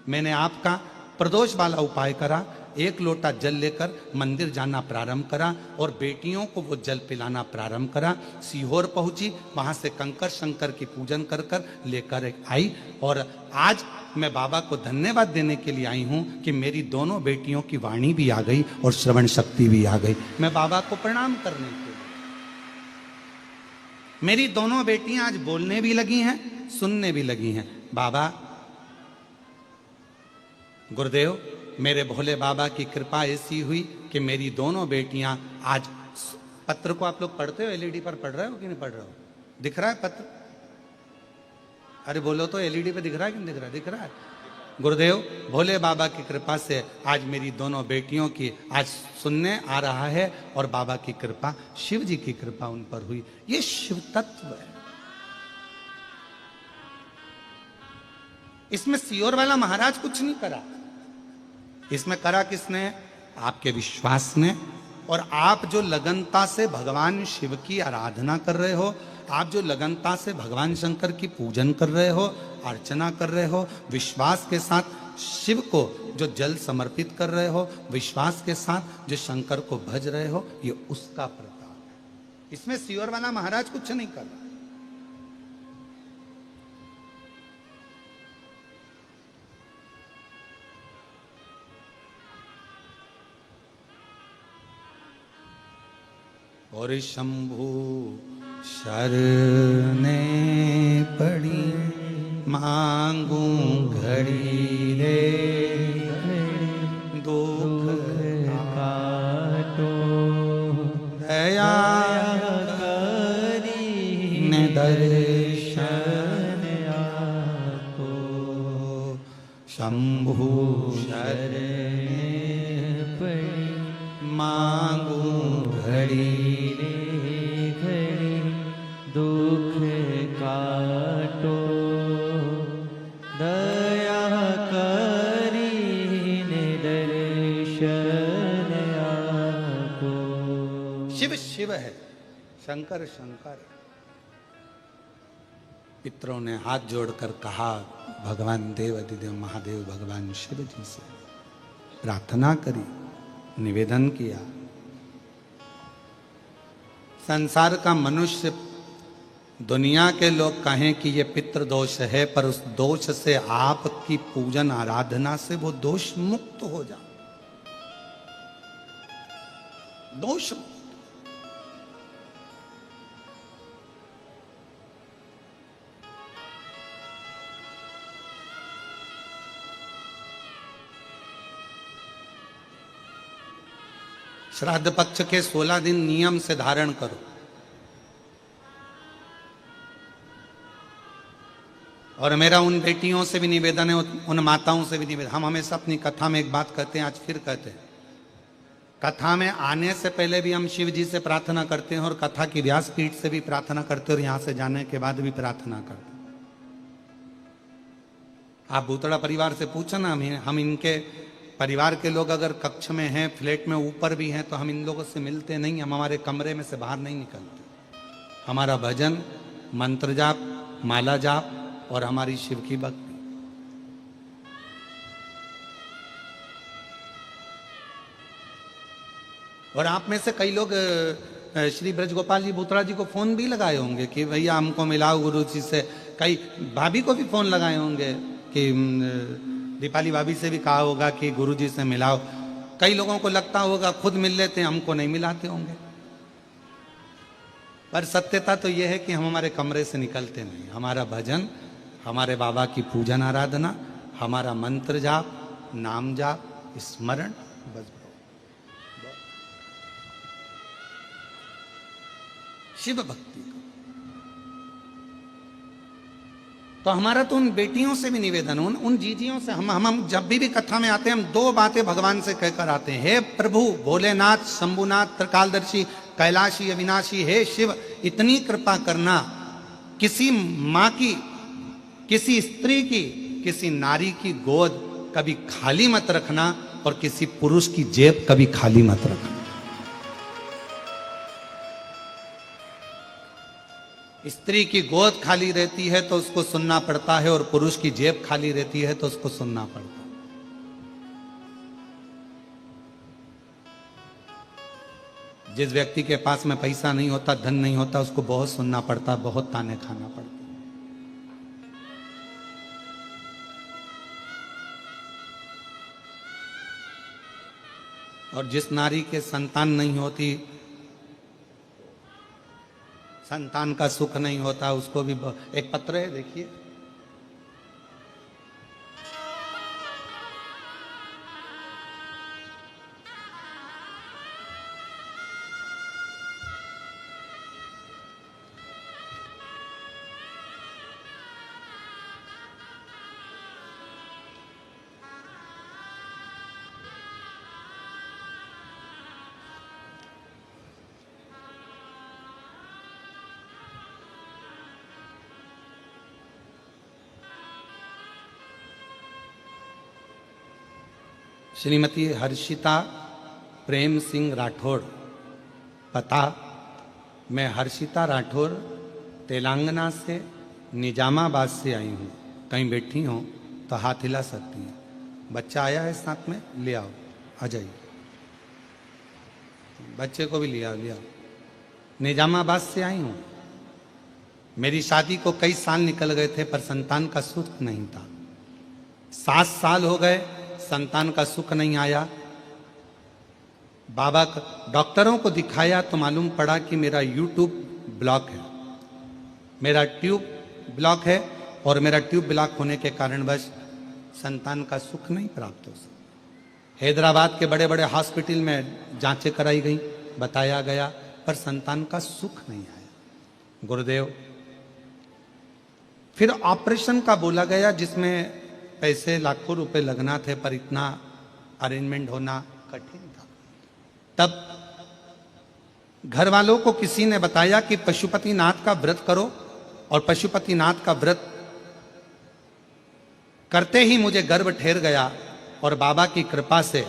मैंने आपका प्रदोष वाला उपाय करा, 1 लोटा जल लेकर मंदिर जाना प्रारंभ करा और बेटियों को वो जल पिलाना प्रारंभ करा। सीहोर पहुंची, वहां से कंकर शंकर की पूजन कर कर लेकर आई और आज मैं बाबा को धन्यवाद देने के लिए आई हूं कि मेरी दोनों बेटियों की वाणी भी आ गई और श्रवण शक्ति भी आ गई। मैं बाबा को प्रणाम करने के लिए, मेरी दोनों बेटियां आज बोलने भी लगी हैं, सुनने भी लगी हैं। बाबा, गुरुदेव, मेरे भोले बाबा की कृपा ऐसी हुई कि मेरी दोनों बेटियां आज, पत्र को आप लोग पढ़ते हो, एलईडी पर पढ़ रहे हो कि नहीं पढ़ रहे हो? दिख रहा है पत्र? अरे बोलो तो, एलईडी पे दिख रहा है कि नहीं दिख रहा है? दिख रहा है। गुरुदेव, भोले बाबा की कृपा से आज मेरी दोनों बेटियों की आज सुनने आ रहा है और बाबा की कृपा, शिव जी की कृपा उन पर हुई। ये शिव तत्व है। इसमें सियोर वाला महाराज कुछ नहीं करा, इसमें करा किसने? आपके विश्वास ने। और आप जो लगनता से भगवान शिव की आराधना कर रहे हो, आप जो लगनता से भगवान शंकर की पूजन कर रहे हो, अर्चना कर रहे हो, विश्वास के साथ शिव को जो जल समर्पित कर रहे हो, विश्वास के साथ जो शंकर को भज रहे हो, ये उसका प्रताप है। इसमें सियोर वाला महाराज कुछ नहीं कर रहा। और शंभु शरणे पड़ी मांगू घड़ी रे दुख काटो दया करीने दर्शन आपको शंभु शरण पड़ी मांगू घड़ी घड़ी दुख काटो दया करीने दर्शन आपको। शिव शिव है, शंकर शंकर। पितरों ने हाथ जोड़कर कहा, भगवान देव अधिदेव महादेव भगवान शिव जी से प्रार्थना करी, निवेदन किया। संसार का मनुष्य, दुनिया के लोग कहें कि ये पितृ दोष है, पर उस दोष से आपकी पूजन आराधना से वो दोष मुक्त हो जा, दोष मुक्त। श्राद्ध पक्ष के 16 दिन नियम से धारण करो। और मेरा उन बेटियों से भी निवेदन है, उन माताओं से भी निवेदन। हम हमेशा अपनी कथा में एक बात कहते हैं, आज फिर कहते हैं, कथा में आने से पहले भी हम शिव जी से प्रार्थना करते हैं और कथा की व्यासपीठ से भी प्रार्थना करते हैं और यहां से जाने के बाद भी प्रार्थना करते हैं। आप भूतड़ा परिवार से पूछो ना, हम इनके परिवार के लोग अगर कक्ष में हैं, फ्लैट में ऊपर भी हैं, तो हम इन लोगों से मिलते नहीं, हम हमारे कमरे में से बाहर नहीं निकलते। हमारा भजन, मंत्र जाप, माला जाप और हमारी शिव की भक्ति। और आप में से कई लोग श्री ब्रजगोपाल जी भूतड़ा जी को फोन भी लगाए होंगे कि भैया हमको मिलाओ गुरु जी से। कई भाभी को भी फोन लगाए होंगे कि दीपाली भाभी से भी कहा होगा कि गुरुजी से मिलाओ। कई लोगों को लगता होगा खुद मिल लेते हैं, हमको नहीं मिलाते होंगे। पर सत्यता तो यह है कि हम हमारे कमरे से निकलते नहीं। हमारा भजन, हमारे बाबा की पूजन आराधना, हमारा मंत्र जाप, नाम जाप, स्मरण, बस शिव भक्ति। तो हमारा तो उन बेटियों से भी निवेदन, उन जीजियों से, हम जब भी कथा में आते हैं, हम दो बातें भगवान से कहकर आते हैं। हे प्रभु भोलेनाथ, शंभुनाथ, त्रिकालदर्शी, कैलाशी, अविनाशी, हे शिव, इतनी कृपा करना, किसी माँ की, किसी स्त्री की, किसी नारी की गोद कभी खाली मत रखना और किसी पुरुष की जेब कभी खाली मत रखना। स्त्री की गोद खाली रहती है तो उसको सुनना पड़ता है और पुरुष की जेब खाली रहती है तो उसको सुनना पड़ता है। जिस व्यक्ति के पास में पैसा नहीं होता, धन नहीं होता, उसको बहुत सुनना पड़ता, बहुत ताने खाना पड़ता। और जिस नारी के संतान नहीं होती, संतान का सुख नहीं होता, उसको भी एक पत्र है, देखिए, श्रीमती हर्षिता प्रेम सिंह राठौड़। पता, मैं हर्षिता राठौड़ तेलंगाना से निजामाबाद से आई हूँ। कहीं बैठी हो तो हाथ हिला सकती हैं। बच्चा आया है साथ में, ले आओ, आ जाइए, बच्चे को भी ले आओ, ले आओ। निजामाबाद से आई हूँ। मेरी शादी को कई साल निकल गए थे पर संतान का सुख नहीं था। 7 साल हो गए, संतान का सुख नहीं आया। बाबा डॉक्टरों को दिखाया तो मालूम पड़ा कि मेरा यूट्यूब ब्लॉक है, मेरा ट्यूब ब्लॉक है। और मेरा ट्यूब ब्लॉक होने के कारणवश संतान का सुख नहीं प्राप्त हो सका। हैदराबाद के बड़े बड़े हॉस्पिटल में जांचें कराई गई, बताया गया, पर संतान का सुख नहीं आया। गुरुदेव, फिर ऑपरेशन का बोला गया जिसमें पैसे लाखों रुपए लगना थे, पर इतना अरेंजमेंट होना कठिन था। तब घर वालों को किसी ने बताया कि पशुपतिनाथ का व्रत करो, और पशुपतिनाथ का व्रत करते ही मुझे गर्भ ठहर गया, और बाबा की कृपा से,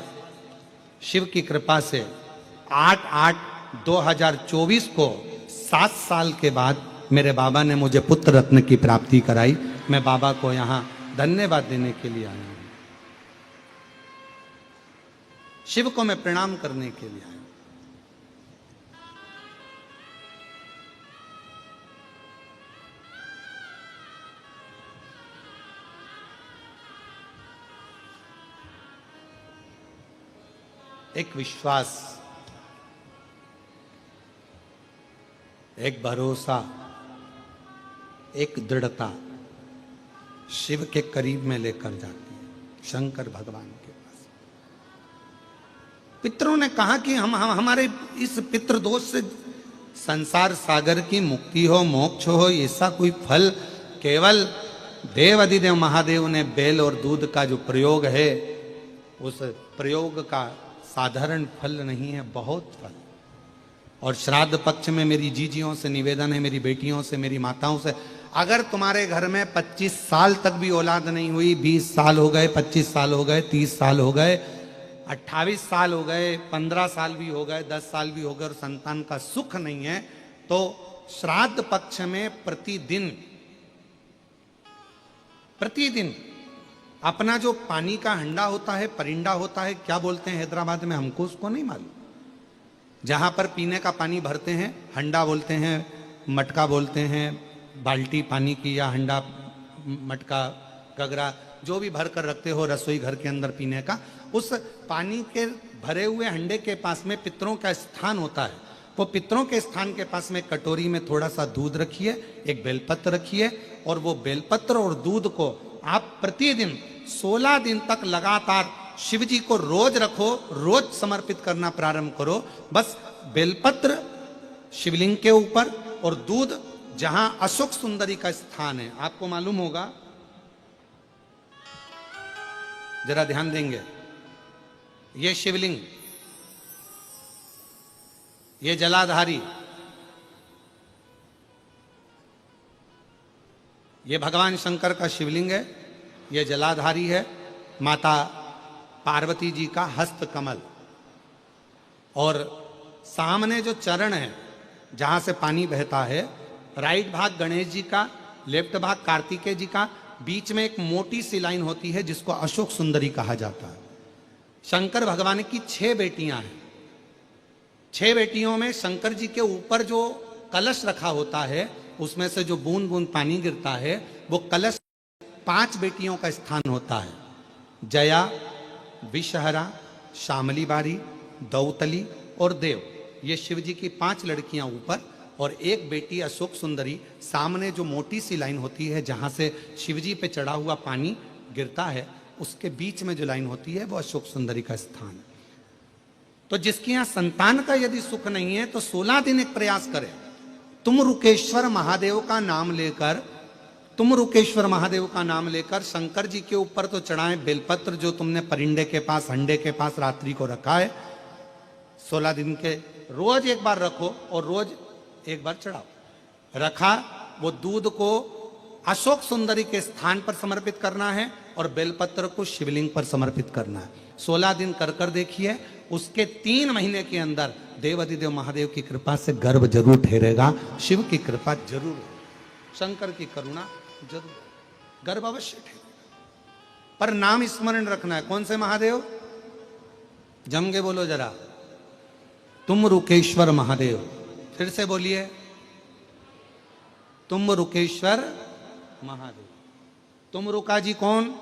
शिव की कृपा से 8/8/2024 को 7 साल के बाद मेरे बाबा ने मुझे पुत्र रत्न की प्राप्ति कराई। मैं बाबा को यहां धन्यवाद देने के लिए आया हूं, शिव को मैं प्रणाम करने के लिए आया हूं। एक विश्वास, एक भरोसा, एक दृढ़ता शिव के करीब में लेकर जाती है, शंकर भगवान के पास। पितरों ने कहा कि हम हमारे इस पितृदोष से संसार सागर की मुक्ति हो, मोक्ष हो, ऐसा कोई फल केवल देव अधिदेव महादेव ने बेल और दूध का जो प्रयोग है, उस प्रयोग का साधारण फल नहीं है, बहुत फल। और श्राद्ध पक्ष में मेरी जीजियों से निवेदन है, मेरी बेटियों से, मेरी माताओं से, अगर तुम्हारे घर में 25 साल तक भी औलाद नहीं हुई, 20 साल हो गए, 25 साल हो गए, 30 साल हो गए, 28 साल हो गए, 15 साल भी हो गए, 10 साल भी हो गए, और संतान का सुख नहीं है, तो श्राद्ध पक्ष में प्रतिदिन अपना जो पानी का हंडा होता है, परिंडा होता है, क्या बोलते हैं हैदराबाद में, हमको उसको नहीं मालूम, जहां पर पीने का पानी भरते हैं, हंडा बोलते हैं, मटका बोलते हैं, बाल्टी पानी की या हंडा, मटका, गगरा, जो भी भर कर रखते हो रसोई घर के अंदर पीने का, उस पानी के भरे हुए हंडे के पास में पितरों का स्थान होता है। वो पितरों के स्थान के पास में कटोरी में थोड़ा सा दूध रखिए, एक बेलपत्र रखिए, और वो बेलपत्र और दूध को आप प्रतिदिन 16 दिन तक लगातार शिव जी को रोज रखो, रोज समर्पित करना प्रारंभ करो। बस बेलपत्र शिवलिंग के ऊपर और दूध जहां अशोक सुंदरी का स्थान है, आपको मालूम होगा, जरा ध्यान देंगे, ये शिवलिंग, ये जलाधारी, ये भगवान शंकर का शिवलिंग है, ये जलाधारी है, माता पार्वती जी का हस्त कमल, और सामने जो चरण है जहां से पानी बहता है, राइट भाग गणेश जी का, लेफ्ट भाग कार्तिकेय जी का, बीच में एक मोटी सी लाइन होती है जिसको अशोक सुंदरी कहा जाता है। शंकर भगवान की 6 बेटियां हैं। 6 बेटियों में शंकर जी के ऊपर जो कलश रखा होता है, उसमें से जो बूंद बूंद पानी गिरता है, वो कलश 5 बेटियों का स्थान होता है, जया, विषहरा, शामली बारी, दौतली और देव। ये शिव जी की 5 लड़कियां ऊपर, और एक बेटी अशोक सुंदरी। सामने जो मोटी सी लाइन होती है जहां से शिव जी पे चढ़ा हुआ पानी गिरता है, उसके बीच में जो लाइन होती है वो अशोक सुंदरी का स्थान है। तो जिसके यहां संतान का यदि सुख नहीं है, तो 16 दिन एक प्रयास करें, तुम रुकेश्वर महादेव का नाम लेकर, तुम रुकेश्वर महादेव का नाम लेकर शंकर जी के ऊपर तो चढ़ाएं बेलपत्र, जो तुमने परिंडे के पास, हंडे के पास रात्रि को रखा है, 16 दिन के रोज एक बार रखो और रोज एक बार चढ़ाओ। रखा, वो दूध को अशोक सुंदरी के स्थान पर समर्पित करना है और बेलपत्र को शिवलिंग पर समर्पित करना है। 16 दिन कर देखिए, उसके 3 महीने के अंदर देवाधिदेव महादेव की कृपा से गर्भ जरूर ठहरेगा, शिव की कृपा जरूर, शंकर की करुणा जरूर, गर्भ अवश्य ठहरेगा। पर नाम स्मरण रखना है, कौन से महादेव? जम के बोलो जरा, तुम रुकेश्वर महादेव। फिर से बोलिए, तुम रुकेश्वर महादेव। तुम रुका जी कौन?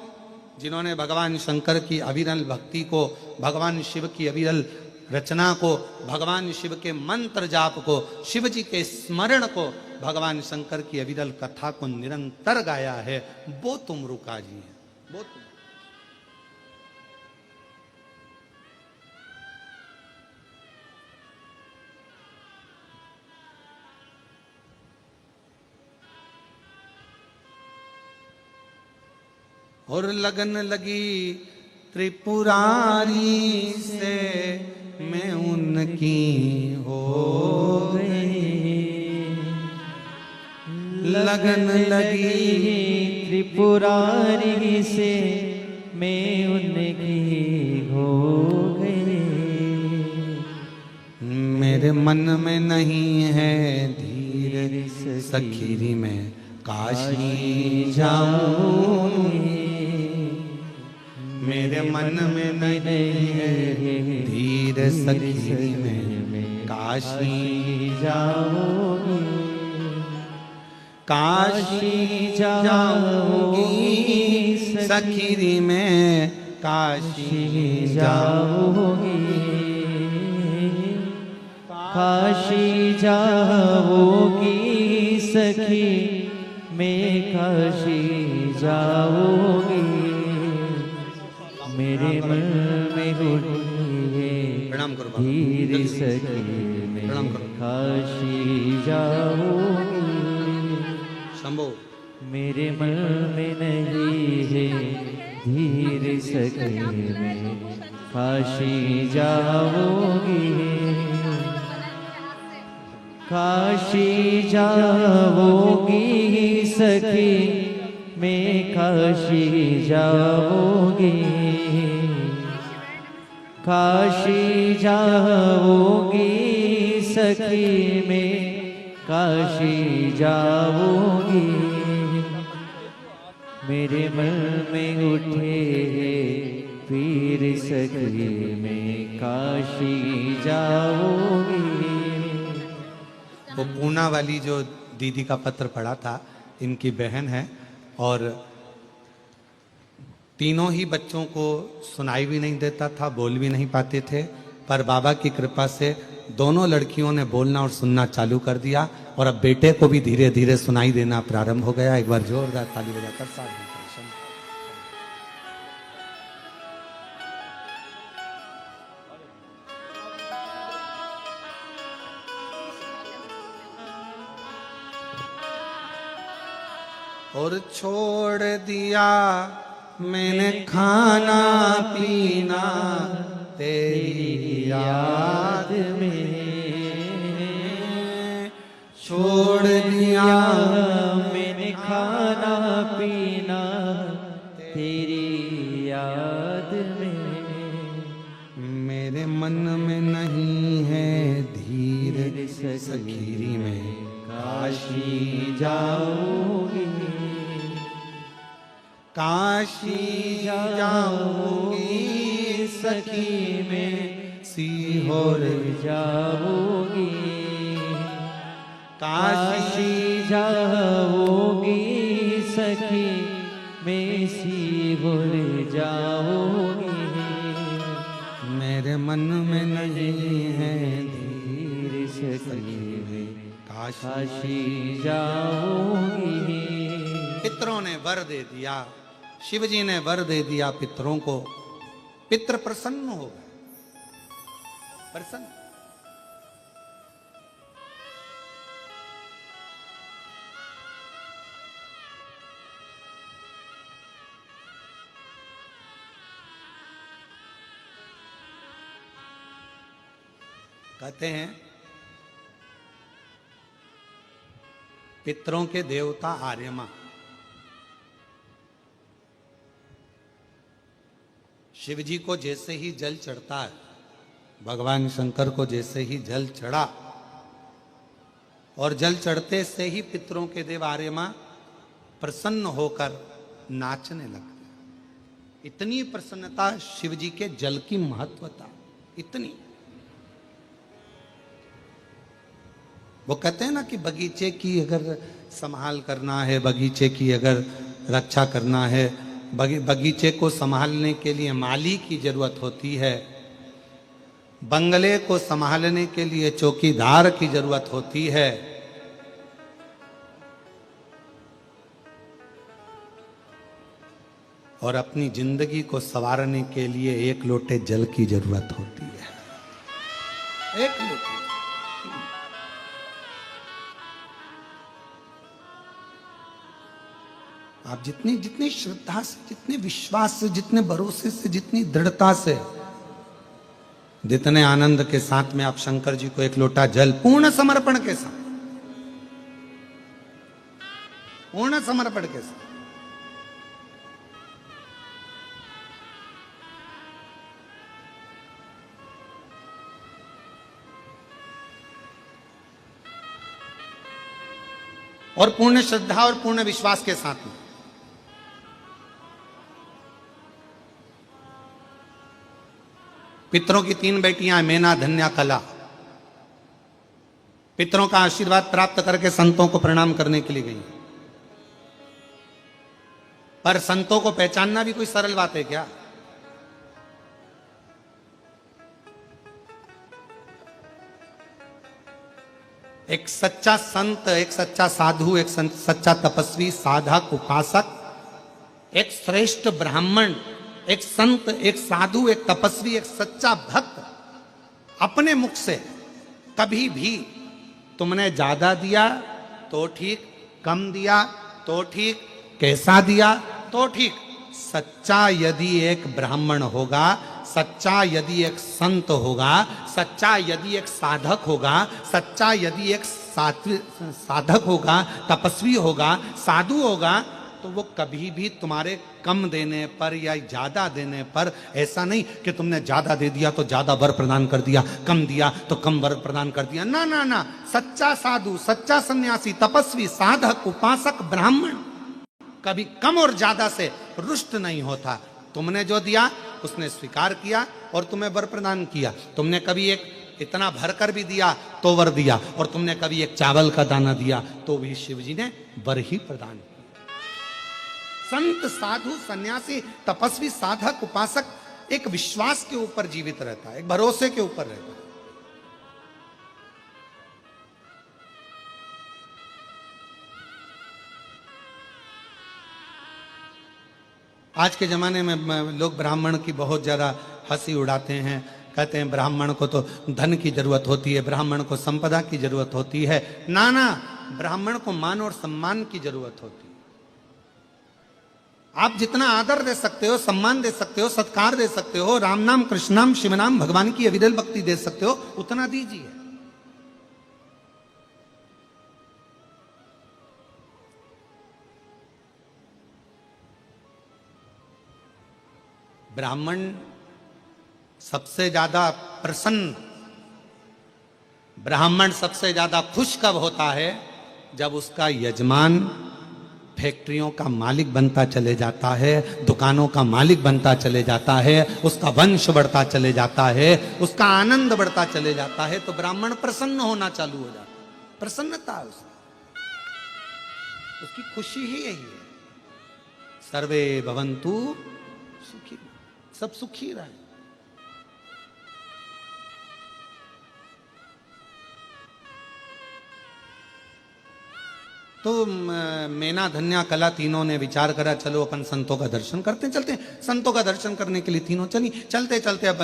जिन्होंने भगवान शंकर की अविरल भक्ति को, भगवान शिव की अविरल रचना को, भगवान शिव के मंत्र जाप को, शिव जी के स्मरण को, भगवान शंकर की अविरल कथा को निरंतर गाया है, वो तुमरुका जी है, वो तुम। और लगन लगी त्रिपुरारी से, मैं उनकी हो गई। लगन लगी त्रिपुरारी से, मैं उनकी हो गई। मेरे मन में नहीं है धीर, सखीरी में काशी जाऊंगी। मेरे मन में नहीं है धीर, सखीरी में काशी जाऊंगी। काशी जाऊंगी, सखीरी में काशी जाऊंगी। काशी जाओगी सखी, मैं काशी जाओगी। मेरे मन में उठी प्रणाम करो धीर सखी, मैं प्रणाम करो। काशी जाओगी। शंभो मेरे मन में नहीं है धीर सखी, मैं काशी जाओगी। काशी जाओगी सखी, मैं काशी जाओगी। काशी जाओगी सखी, मैं काशी जाओगी। मेरे मन में उठे पीर सखी, मैं काशी जाओगी। वो पूना वाली जो दीदी का पत्र पढ़ा था, इनकी बहन है और तीनों ही बच्चों को सुनाई भी नहीं देता था, बोल भी नहीं पाते थे, पर बाबा की कृपा से दोनों लड़कियों ने बोलना और सुनना चालू कर दिया और अब बेटे को भी धीरे धीरे सुनाई देना प्रारंभ हो गया। एक बार जोरदार ताली बजाकर साथ में और छोड़ दिया मैंने खाना पीना तेरी याद में। छोड़ दिया मैंने खाना पीना तेरी याद में। मेरे मन में नहीं है धीर, सखीरी में काशी जाऊंगी। काशी जाऊंगी सखी में सीहोर जाऊंगी। काशी जाओगी सखी, मैं सीहोर जाऊंगी। मेरे मन में नहीं है धीर, सखी में काशी जाऊंगी। पितरों ने वर दे दिया, शिव जी ने वर दे दिया पितरों को। पितर प्रसन्न हो गए, प्रसन्न। कहते हैं पितरों के देवता आर्यमा शिव जी को जैसे ही जल चढ़ता है, भगवान शंकर को जैसे ही जल चढ़ा और जल चढ़ते से ही पितरों के देव आर्यमा प्रसन्न होकर नाचने लगते। इतनी प्रसन्नता शिव जी के जल की महत्वता, इतनी। वो कहते हैं ना कि बगीचे की अगर संभाल करना है, बगीचे की अगर रक्षा करना है, बगीचे को संभालने के लिए माली की जरूरत होती है, बंगले को संभालने के लिए चौकीदार की जरूरत होती है, और अपनी जिंदगी को संवारने के लिए एक लोटे जल की जरूरत होती है। एक लोटे। आप जितनी जितनी श्रद्धा से, जितने विश्वास से, जितने भरोसे से, जितनी दृढ़ता से, जितने आनंद के साथ में आप शंकर जी को एक लोटा जल पूर्ण समर्पण के साथ, पूर्ण समर्पण के साथ, और पूर्ण श्रद्धा और पूर्ण विश्वास के साथ में पितरों की 3 बेटियां मेना, धन्या, कला, पितरों का आशीर्वाद प्राप्त करके संतों को प्रणाम करने के लिए गई। पर संतों को पहचानना भी कोई सरल बात है क्या? एक सच्चा संत, एक सच्चा साधु, एक सच्चा तपस्वी, साधक, उपासक, एक श्रेष्ठ ब्राह्मण, एक संत, एक साधु, एक तपस्वी, एक सच्चा भक्त अपने मुख से कभी भी तुमने ज्यादा दिया तो ठीक, कम दिया तो ठीक, कैसा दिया तो ठीक, सच्चा यदि एक ब्राह्मण होगा, सच्चा यदि एक संत होगा, सच्चा यदि एक साधक होगा, सच्चा यदि एक साधक होगा, तपस्वी होगा, साधु होगा, तो वो कभी भी तुम्हारे कम देने पर या ज्यादा देने पर ऐसा नहीं कि तुमने ज्यादा दे दिया तो ज्यादा वर प्रदान कर दिया, कम दिया तो कम वर प्रदान कर दिया। ना ना ना, सच्चा साधु, सच्चा सन्यासी, तपस्वी, साधक, उपासक, ब्राह्मण कभी कम और ज्यादा से रुष्ट नहीं होता। तुमने जो दिया उसने स्वीकार किया और तुम्हें वर प्रदान किया। तुमने कभी एक इतना भरकर भी दिया तो वर दिया, और तुमने कभी एक चावल का दाना दिया तो भी शिव जी ने वर ही प्रदान किया। संत, साधु, सन्यासी, तपस्वी, साधक, उपासक एक विश्वास के ऊपर जीवित रहता है, एक भरोसे के ऊपर रहता है। आज के जमाने में लोग ब्राह्मण की बहुत ज्यादा हंसी उड़ाते हैं, कहते हैं ब्राह्मण को तो धन की जरूरत होती है, ब्राह्मण को संपदा की जरूरत होती है। ना ना, ब्राह्मण को मान और सम्मान की जरूरत होती है। आप जितना आदर दे सकते हो, सम्मान दे सकते हो, सत्कार दे सकते हो, राम नाम, कृष्ण नाम, शिव नाम, भगवान की अविरल भक्ति दे सकते हो, उतना दीजिए। ब्राह्मण सबसे ज्यादा प्रसन्न, ब्राह्मण सबसे ज्यादा खुश कब होता है? जब उसका यजमान फैक्ट्रियों का मालिक बनता चले जाता है, दुकानों का मालिक बनता चले जाता है, उसका वंश बढ़ता चले जाता है, उसका आनंद बढ़ता चले जाता है, तो ब्राह्मण प्रसन्न होना चालू हो जाता है। प्रसन्नता है उसकी खुशी ही यही है। सर्वे भवन्तु सुखी, सब सुखी रहे। तो मेना, धन्या, कला तीनों ने विचार करा, चलो अपन संतों का दर्शन करते हैं। चलते हैं संतों का दर्शन करने के लिए तीनों चली। चलते चलते अब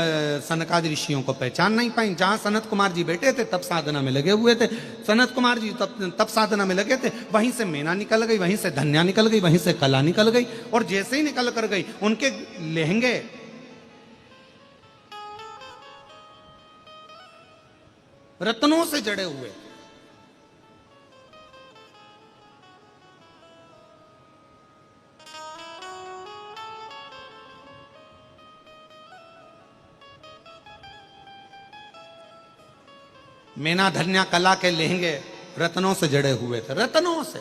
सनकादि ऋषियों को पहचान नहीं पाई। जहां सनत कुमार जी बैठे थे तब साधना में लगे हुए थे, सनत कुमार जी तब साधना में लगे थे। वहीं से मेना निकल गई, वहीं से धन्या निकल गई, वहीं से कला निकल गई, और जैसे ही निकल कर गई उनके लहंगे रत्नों से जड़े हुए। मेना, धन्या, कला के लहंगे रत्नों से जड़े हुए थे, रत्नों से।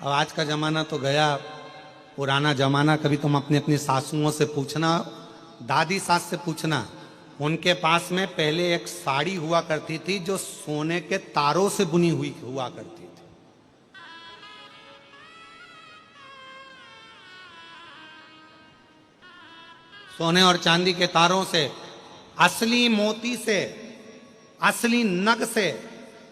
अब आज का जमाना तो गया, पुराना जमाना। कभी तुम अपनी अपनी सासुओं से पूछना, दादी सास से पूछना, उनके पास में पहले एक साड़ी हुआ करती थी जो सोने के तारों से बुनी हुई हुआ करती थी। सोने और चांदी के तारों से असली मोती से, असली नग से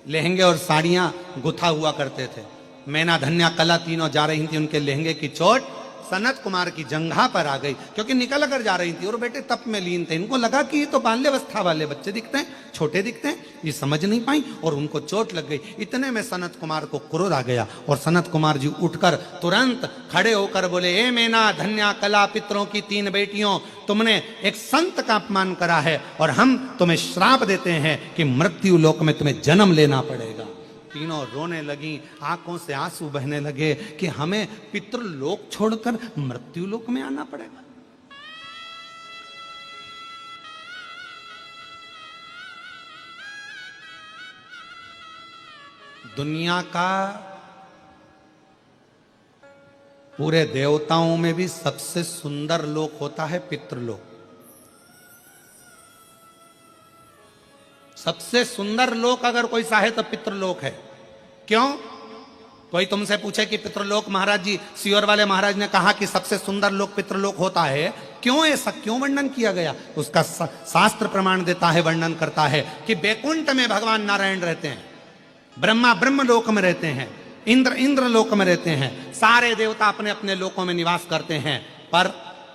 लहंगे और साड़ियां गुथा हुआ करते थे। मैना धन्या कला तीनों जा रही थी, उनके लहंगे की चोट सनत कुमार की जंघा पर आ गई, क्योंकि निकल कर जा रही थी और बेटे तप में लीन थे। इनको लगा कि ये तो बाल्यावस्था वाले बच्चे दिखते हैं, छोटे दिखते हैं, ये समझ नहीं पाई और उनको चोट लग गई। इतने में सनत कुमार को क्रोध आ गया और सनत कुमार जी उठकर तुरंत खड़े होकर बोले, ए मैना धन्या कला पितरों की 3 बेटियों, तुमने एक संत का अपमान करा है और हम तुम्हें श्राप देते हैं कि मृत्यु लोक में तुम्हें जन्म लेना पड़ेगा। तीनों रोने लगी, आंखों से आंसू बहने लगे कि हमें पितृलोक छोड़कर मृत्यु लोक में आना पड़ेगा। दुनिया का पूरे देवताओं में भी सबसे सुंदर लोक होता है पितृलोक। सबसे सुंदर लोक अगर कोई चाहे तो पितृलोक है। क्यों? कोई तुमसे पूछे कि पितृलोक, महाराज जी सियोर वाले महाराज ने कहा कि सबसे सुंदर लोक पितृलोक होता है, क्यों ऐसा क्यों वर्णन किया गया? उसका शास्त्र प्रमाण देता है, वर्णन करता है कि बैकुंठ में भगवान नारायण रहते हैं, ब्रह्मा ब्रह्म लोक में रहते हैं, इंद्र इंद्र लोक में रहते हैं, सारे देवता अपने अपने लोकों में निवास करते हैं। पर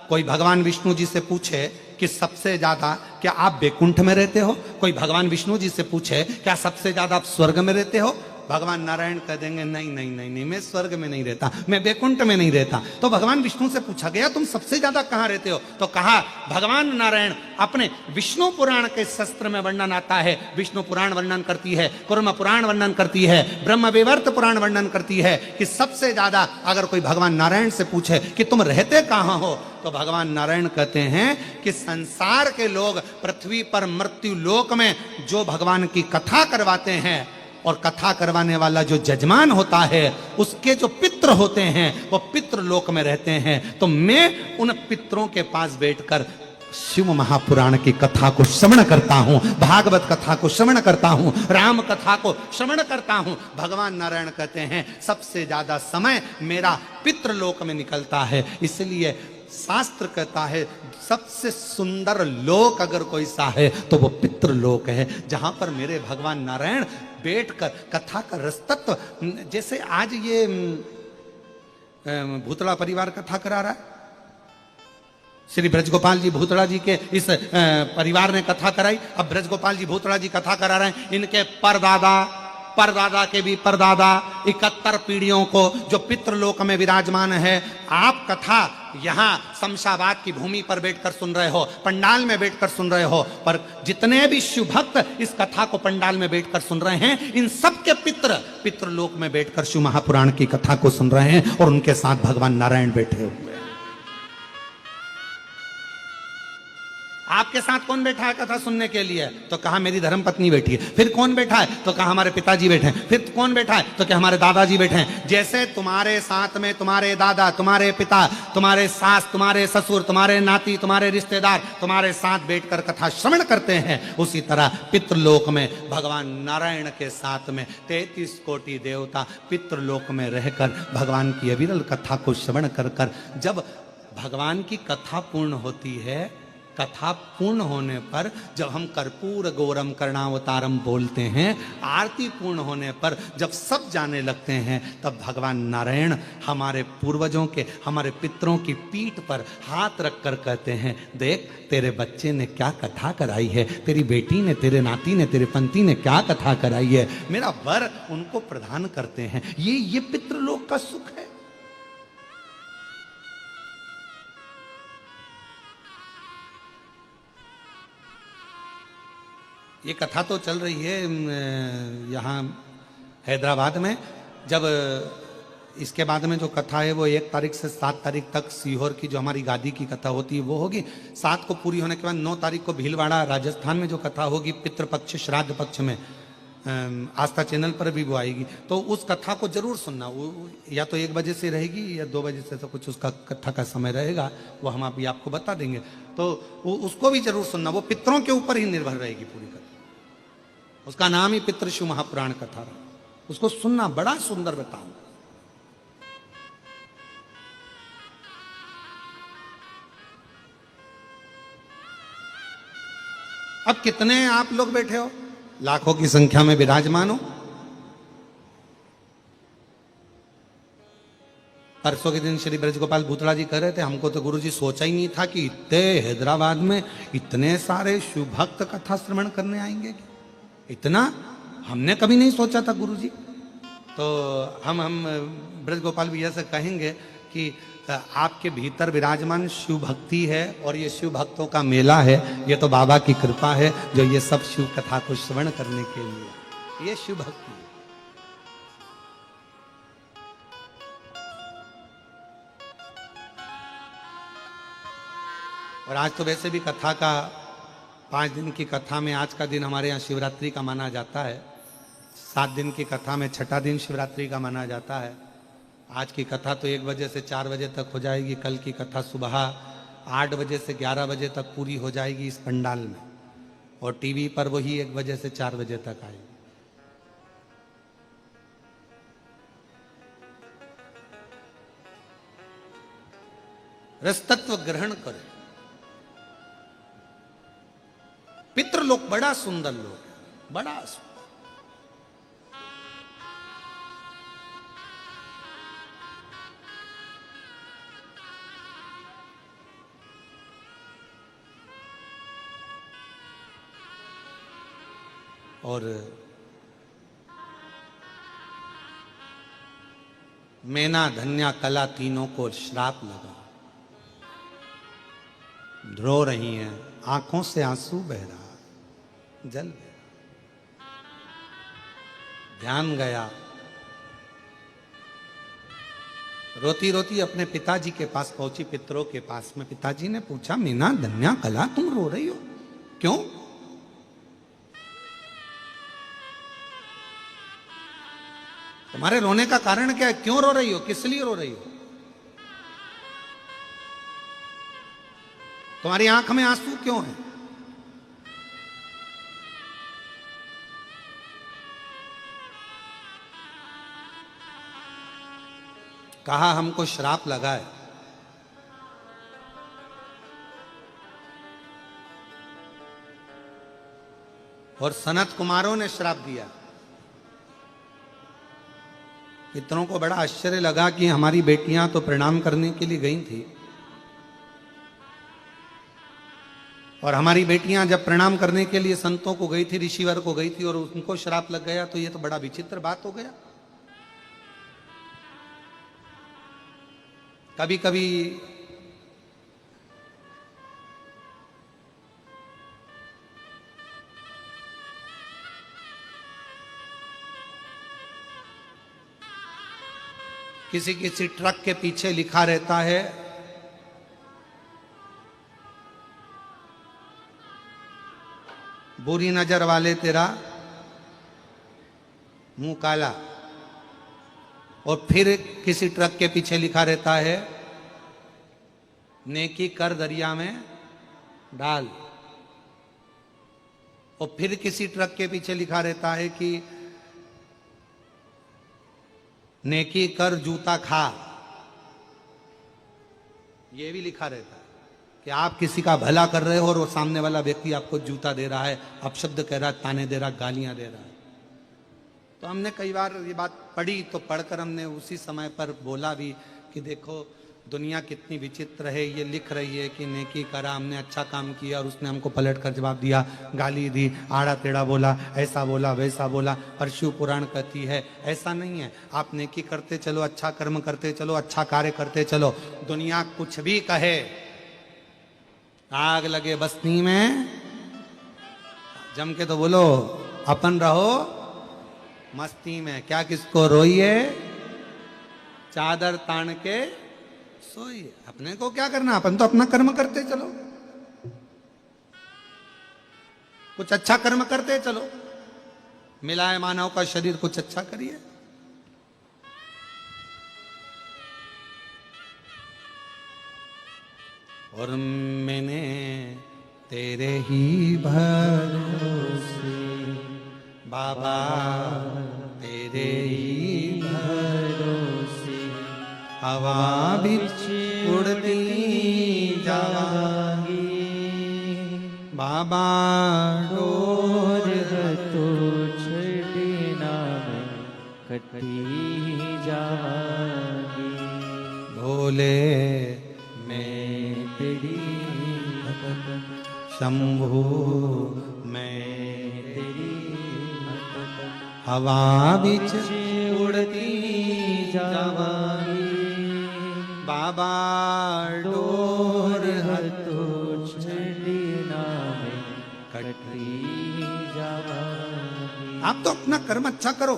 कोई भगवान विष्णु जी से पूछे कि सबसे ज्यादा क्या आप बैकुंठ में रहते हो? कोई भगवान विष्णु जी से पूछे क्या सबसे ज्यादा आप स्वर्ग में रहते हो? भगवान नारायण कह देंगे नहीं नहीं नहीं नहीं, मैं स्वर्ग में नहीं रहता, मैं बैकुंठ में नहीं रहता। तो भगवान विष्णु से पूछा गया तुम सबसे ज्यादा कहां रहते हो? तो कहा भगवान नारायण अपने विष्णु पुराण के शस्त्र में वर्णन आता है, विष्णु पुराण वर्णन करती है, कुर्म पुराण वर्णन करती है, ब्रह्म विवर्त पुराण वर्णन करती है कि सबसे ज्यादा अगर कोई भगवान नारायण से पूछे कि तुम रहते कहां हो, तो भगवान नारायण कहते हैं कि संसार के लोग पृथ्वी पर मृत्यु लोक में जो भगवान की कथा करवाते हैं और कथा करवाने वाला जो जजमान होता है उसके जो पितृ होते हैं वो पितृ लोक में रहते हैं। तो मैं उन पितरों के पास बैठकर शिव महापुराण की कथा को श्रवण करता हूं, भागवत कथा को श्रवण करता हूं, राम कथा को श्रवण करता हूं। भगवान नारायण कहते हैं सबसे ज्यादा समय मेरा पितृलोक में निकलता है। इसलिए शास्त्र कहता है सबसे सुंदर लोक अगर कोई सा है तो वो पितृलोक है, जहां पर मेरे भगवान नारायण बैठकर कथा का रसतत्व, जैसे आज ये भूतड़ा परिवार कथा करा रहा है, श्री ब्रजगोपाल जी भूतड़ा जी के इस परिवार ने कथा कराई। अब ब्रजगोपाल जी भूतड़ा जी कथा करा रहे हैं, इनके परदादा के भी परदादा 71 पीढ़ियों को जो पितृलोक में विराजमान है। आप कथा यहाँ शमशाबाद की भूमि पर बैठकर सुन रहे हो, पंडाल में बैठकर सुन रहे हो, पर जितने भी शिव भक्त इस कथा को पंडाल में बैठकर सुन रहे हैं, इन सब के पितृलोक में बैठकर शिव महापुराण की कथा को सुन रहे हैं और उनके साथ भगवान नारायण बैठे हुए। आपके साथ कौन बैठा है कथा सुनने के लिए? तो कहा मेरी धर्मपत्नी बैठी है। फिर कौन बैठा है? तो कहा हमारे पिताजी बैठे हैं। फिर कौन बैठा है? तो क्या हमारे दादाजी बैठे हैं। जैसे तुम्हारे साथ में तुम्हारे दादा, तुम्हारे पिता, तुम्हारे सास, तुम्हारे ससुर, तुम्हारे नाती, तुम्हारे रिश्तेदार तुम्हारे साथ बैठकर कथा श्रवण करते हैं, उसी तरह पितृलोक में भगवान नारायण के साथ में 33 कोटि देवता पितृलोक में रहकर भगवान की अविरल कथा को श्रवण कर कर जब भगवान की कथा पूर्ण होती है, कथा पूर्ण होने पर जब हम कर्पूर गौरम कर्णावतारम बोलते हैं, आरती पूर्ण होने पर जब सब जाने लगते हैं, तब भगवान नारायण हमारे पूर्वजों के, हमारे पितरों की पीठ पर हाथ रखकर कहते हैं, देख तेरे बच्चे ने क्या कथा कराई है, तेरी बेटी ने, तेरे नाती ने, तेरे पंती ने क्या कथा कराई है, मेरा वर उनको प्रदान करते हैं। ये पितृलोक का सुख है। ये कथा तो चल रही है यहाँ हैदराबाद में। जब इसके बाद में जो कथा है वो 1 तारीख से 7 तारीख तक सीहोर की जो हमारी गादी की कथा होती है वो होगी। 7 को पूरी होने के बाद 9 तारीख को भीलवाड़ा राजस्थान में जो कथा होगी पितृपक्ष श्राद्ध पक्ष में, आस्था चैनल पर भी वो आएगी। तो उस कथा को जरूर सुनना। वो या तो 1 बजे से रहेगी या 2 बजे से, तो कुछ उसका कथा का समय रहेगा, वो हम अभी आपको बता देंगे। तो उसको भी जरूर सुनना। वो पितरों के ऊपर ही निर्भर रहेगी पूरी कथा। उसका नाम ही पितृशिव महापुराण कथा रहा। उसको सुनना, बड़ा सुंदर बताऊं। अब कितने आप लोग बैठे हो, लाखों की संख्या में विराजमान हो। परसों के दिन श्री ब्रजगोपाल भूतड़ा जी कह रहे थे, हमको तो गुरुजी सोचा ही नहीं था कि इतने हैदराबाद में इतने सारे शिव भक्त कथा श्रवण करने आएंगे। इतना हमने कभी नहीं सोचा था गुरुजी। तो हम ब्रजगोपाल भैया से कहेंगे कि आपके भीतर विराजमान शिव भक्ति है और ये शिव भक्तों का मेला है। ये तो बाबा की कृपा है जो ये सब शिव कथा को श्रवण करने के लिए, ये शिव भक्ति है। और आज तो वैसे भी कथा का 5 दिन की कथा में आज का दिन हमारे यहाँ शिवरात्रि का माना जाता है। 7 दिन की कथा में छठा दिन शिवरात्रि का माना जाता है। आज की कथा तो 1 बजे से 4 बजे तक हो जाएगी। कल की कथा सुबह 8 बजे से 11 बजे तक पूरी हो जाएगी इस पंडाल में, और टीवी पर वही 1 बजे से 4 बजे तक आएगी। रसतत्व ग्रहण करो। पितृलोक बड़ा सुंदर लोक है, बड़ा सुंदर। और मैना धन्या कला तीनों को श्राप लगा, रो रही हैं, आंखों से आंसू बह रहा, जल गया, ध्यान गया। रोती रोती अपने पिताजी के पास पहुंची, पितरों के पास में। पिताजी ने पूछा, मीना धन्या कला तुम रो रही हो, क्यों? तुम्हारे रोने का कारण क्या है? क्यों रो रही हो? किस लिए रो रही हो? तुम्हारी आंख में आंसू क्यों है? कहा हमको श्राप लगा है। और सनत कुमारों ने श्राप दिया। पितरों को बड़ा आश्चर्य लगा कि हमारी बेटियां तो प्रणाम करने के लिए गई थी, और हमारी बेटियां जब प्रणाम करने के लिए संतों को गई थी, ऋषिवर को गई थी, और उनको श्राप लग गया, तो ये तो बड़ा विचित्र बात हो गया। कभी कभी किसी किसी ट्रक के पीछे लिखा रहता है, बुरी नजर वाले तेरा मुंह काला। और फिर किसी ट्रक के पीछे लिखा रहता है, नेकी कर दरिया में डाल। और फिर किसी ट्रक के पीछे लिखा रहता है कि नेकी कर जूता खा। ये भी लिखा रहता है कि आप किसी का भला कर रहे हो और वो सामने वाला व्यक्ति आपको जूता दे रहा है, अपशब्द कह रहा है, ताने दे रहा है, गालियां दे रहा है। तो हमने कई बार ये बात पढ़ी, तो पढ़कर हमने उसी समय पर बोला भी कि देखो दुनिया कितनी विचित्र है। ये लिख रही है कि नेकी करा, हमने अच्छा काम किया, और उसने हमको पलट कर जवाब दिया, गाली दी, आड़ा टेढ़ा बोला, ऐसा बोला, वैसा बोला। पर शिव पुराण कहती है ऐसा नहीं है। आप नेकी करते चलो, अच्छा कर्म करते चलो, अच्छा कार्य करते चलो। दुनिया कुछ भी कहे, आग लगे बस्ती में, जम के तो बोलो, अपन रहो मस्ती में। क्या किसको रोइए, चादर तान के सोइए। अपने को क्या करना, अपन तो अपना कर्म करते चलो, कुछ अच्छा कर्म करते चलो। मिला है मानव का शरीर, कुछ अच्छा करिए। और मैंने तेरे ही भरोसे बाबा, तेरे ही भरोसे हवा बिच उड़ती जाएगी। बाबा और डोर तो छड़ना में कटी जावांगी भोले मैं तेरी भगत शंभु मैं तेरी भगत हवा बिच उड़ती जावांगी बाबा डोर डोर तो छड़ना में कटी जावांगी। आप तो अपना कर्म अच्छा करो,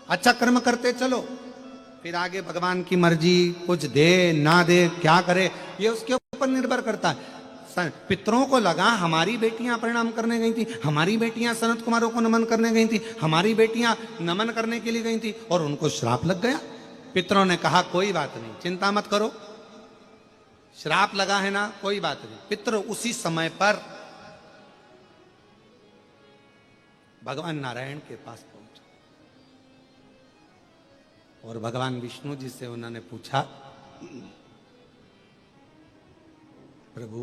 अच्छा कर्म करते चलो, फिर आगे भगवान की मर्जी, कुछ दे ना दे क्या करे ये उसके ऊपर निर्भर करता है। पितरों को लगा हमारी बेटियां प्रणाम करने गई थी, हमारी बेटियां सनत कुमारों को नमन करने गई थी, हमारी बेटियां नमन करने के लिए गई थी और उनको श्राप लग गया। पितरों ने कहा कोई बात नहीं, चिंता मत करो, श्राप लगा है ना, कोई बात नहीं। पितर उसी समय पर भगवान नारायण के पास पहुंचे और भगवान विष्णु जी से उन्होंने पूछा, प्रभु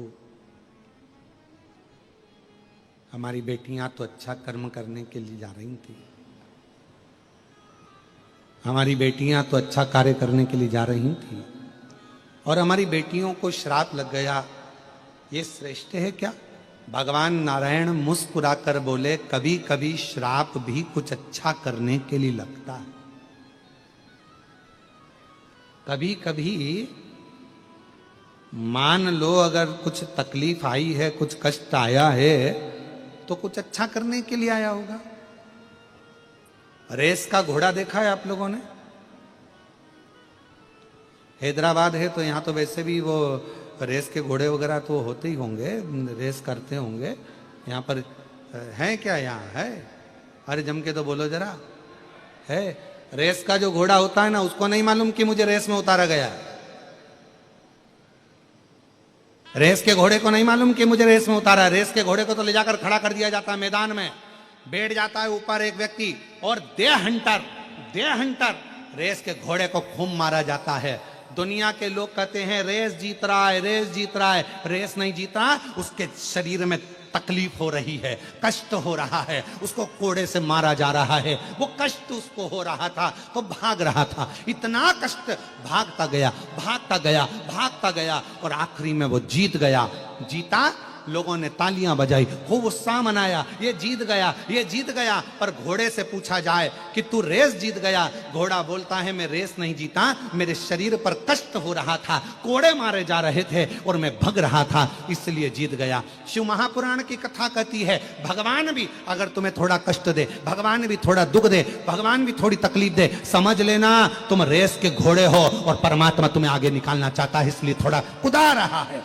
हमारी बेटियां तो अच्छा कर्म करने के लिए जा रही थी, हमारी बेटियां तो अच्छा कार्य करने के लिए जा रही थी और हमारी बेटियों को श्राप लग गया, ये श्रेष्ठ है क्या? भगवान नारायण मुस्कुराकर बोले, कभी कभी श्राप भी कुछ अच्छा करने के लिए लगता है। कभी कभी मान लो अगर कुछ तकलीफ आई है, कुछ कष्ट आया है तो कुछ अच्छा करने के लिए आया होगा। रेस का घोड़ा देखा है आप लोगों ने? हैदराबाद है तो यहां तो वैसे भी वो रेस के घोड़े वगैरह तो होते ही होंगे, रेस करते होंगे। यहाँ पर है क्या? यहाँ है? अरे जम के तो बोलो जरा, है? रेस का जो घोड़ा होता है ना, उसको नहीं मालूम कि मुझे रेस में उतारा गया है। रेस के घोड़े को नहीं मालूम कि मुझे रेस में उतारा है। रेस के घोड़े को तो ले जाकर खड़ा कर दिया जाता है मैदान में, बैठ जाता है ऊपर एक व्यक्ति और दे हंटर रेस के घोड़े को खूब मारा जाता है। दुनिया के लोग कहते हैं रेस जीत रहा है, रेस जीत रहा है। रेस नहीं जीता, उसके शरीर में तकलीफ हो रही है, कष्ट हो रहा है, उसको कोड़े से मारा जा रहा है। वो कष्ट उसको हो रहा था तो भाग रहा था, इतना कष्ट, भागता गया और आखिरी में वो जीत गया। जीता, लोगों ने तालियां बजाई, खूब उत्साह मनाया, ये जीत गया। पर घोड़े से पूछा जाए कि तू रेस जीत गया, घोड़ा बोलता है मैं रेस नहीं जीता, मेरे शरीर पर कष्ट हो रहा था, कोड़े मारे जा रहे थे और मैं भग रहा था, इसलिए जीत गया। शिव महापुराण की कथा कहती है भगवान भी अगर तुम्हें थोड़ा कष्ट दे, भगवान भी थोड़ा दुख दे, भगवान भी थोड़ी तकलीफ दे, समझ लेना तुम रेस के घोड़े हो और परमात्मा तुम्हें आगे निकालना चाहता है, इसलिए थोड़ा कुदा रहा है।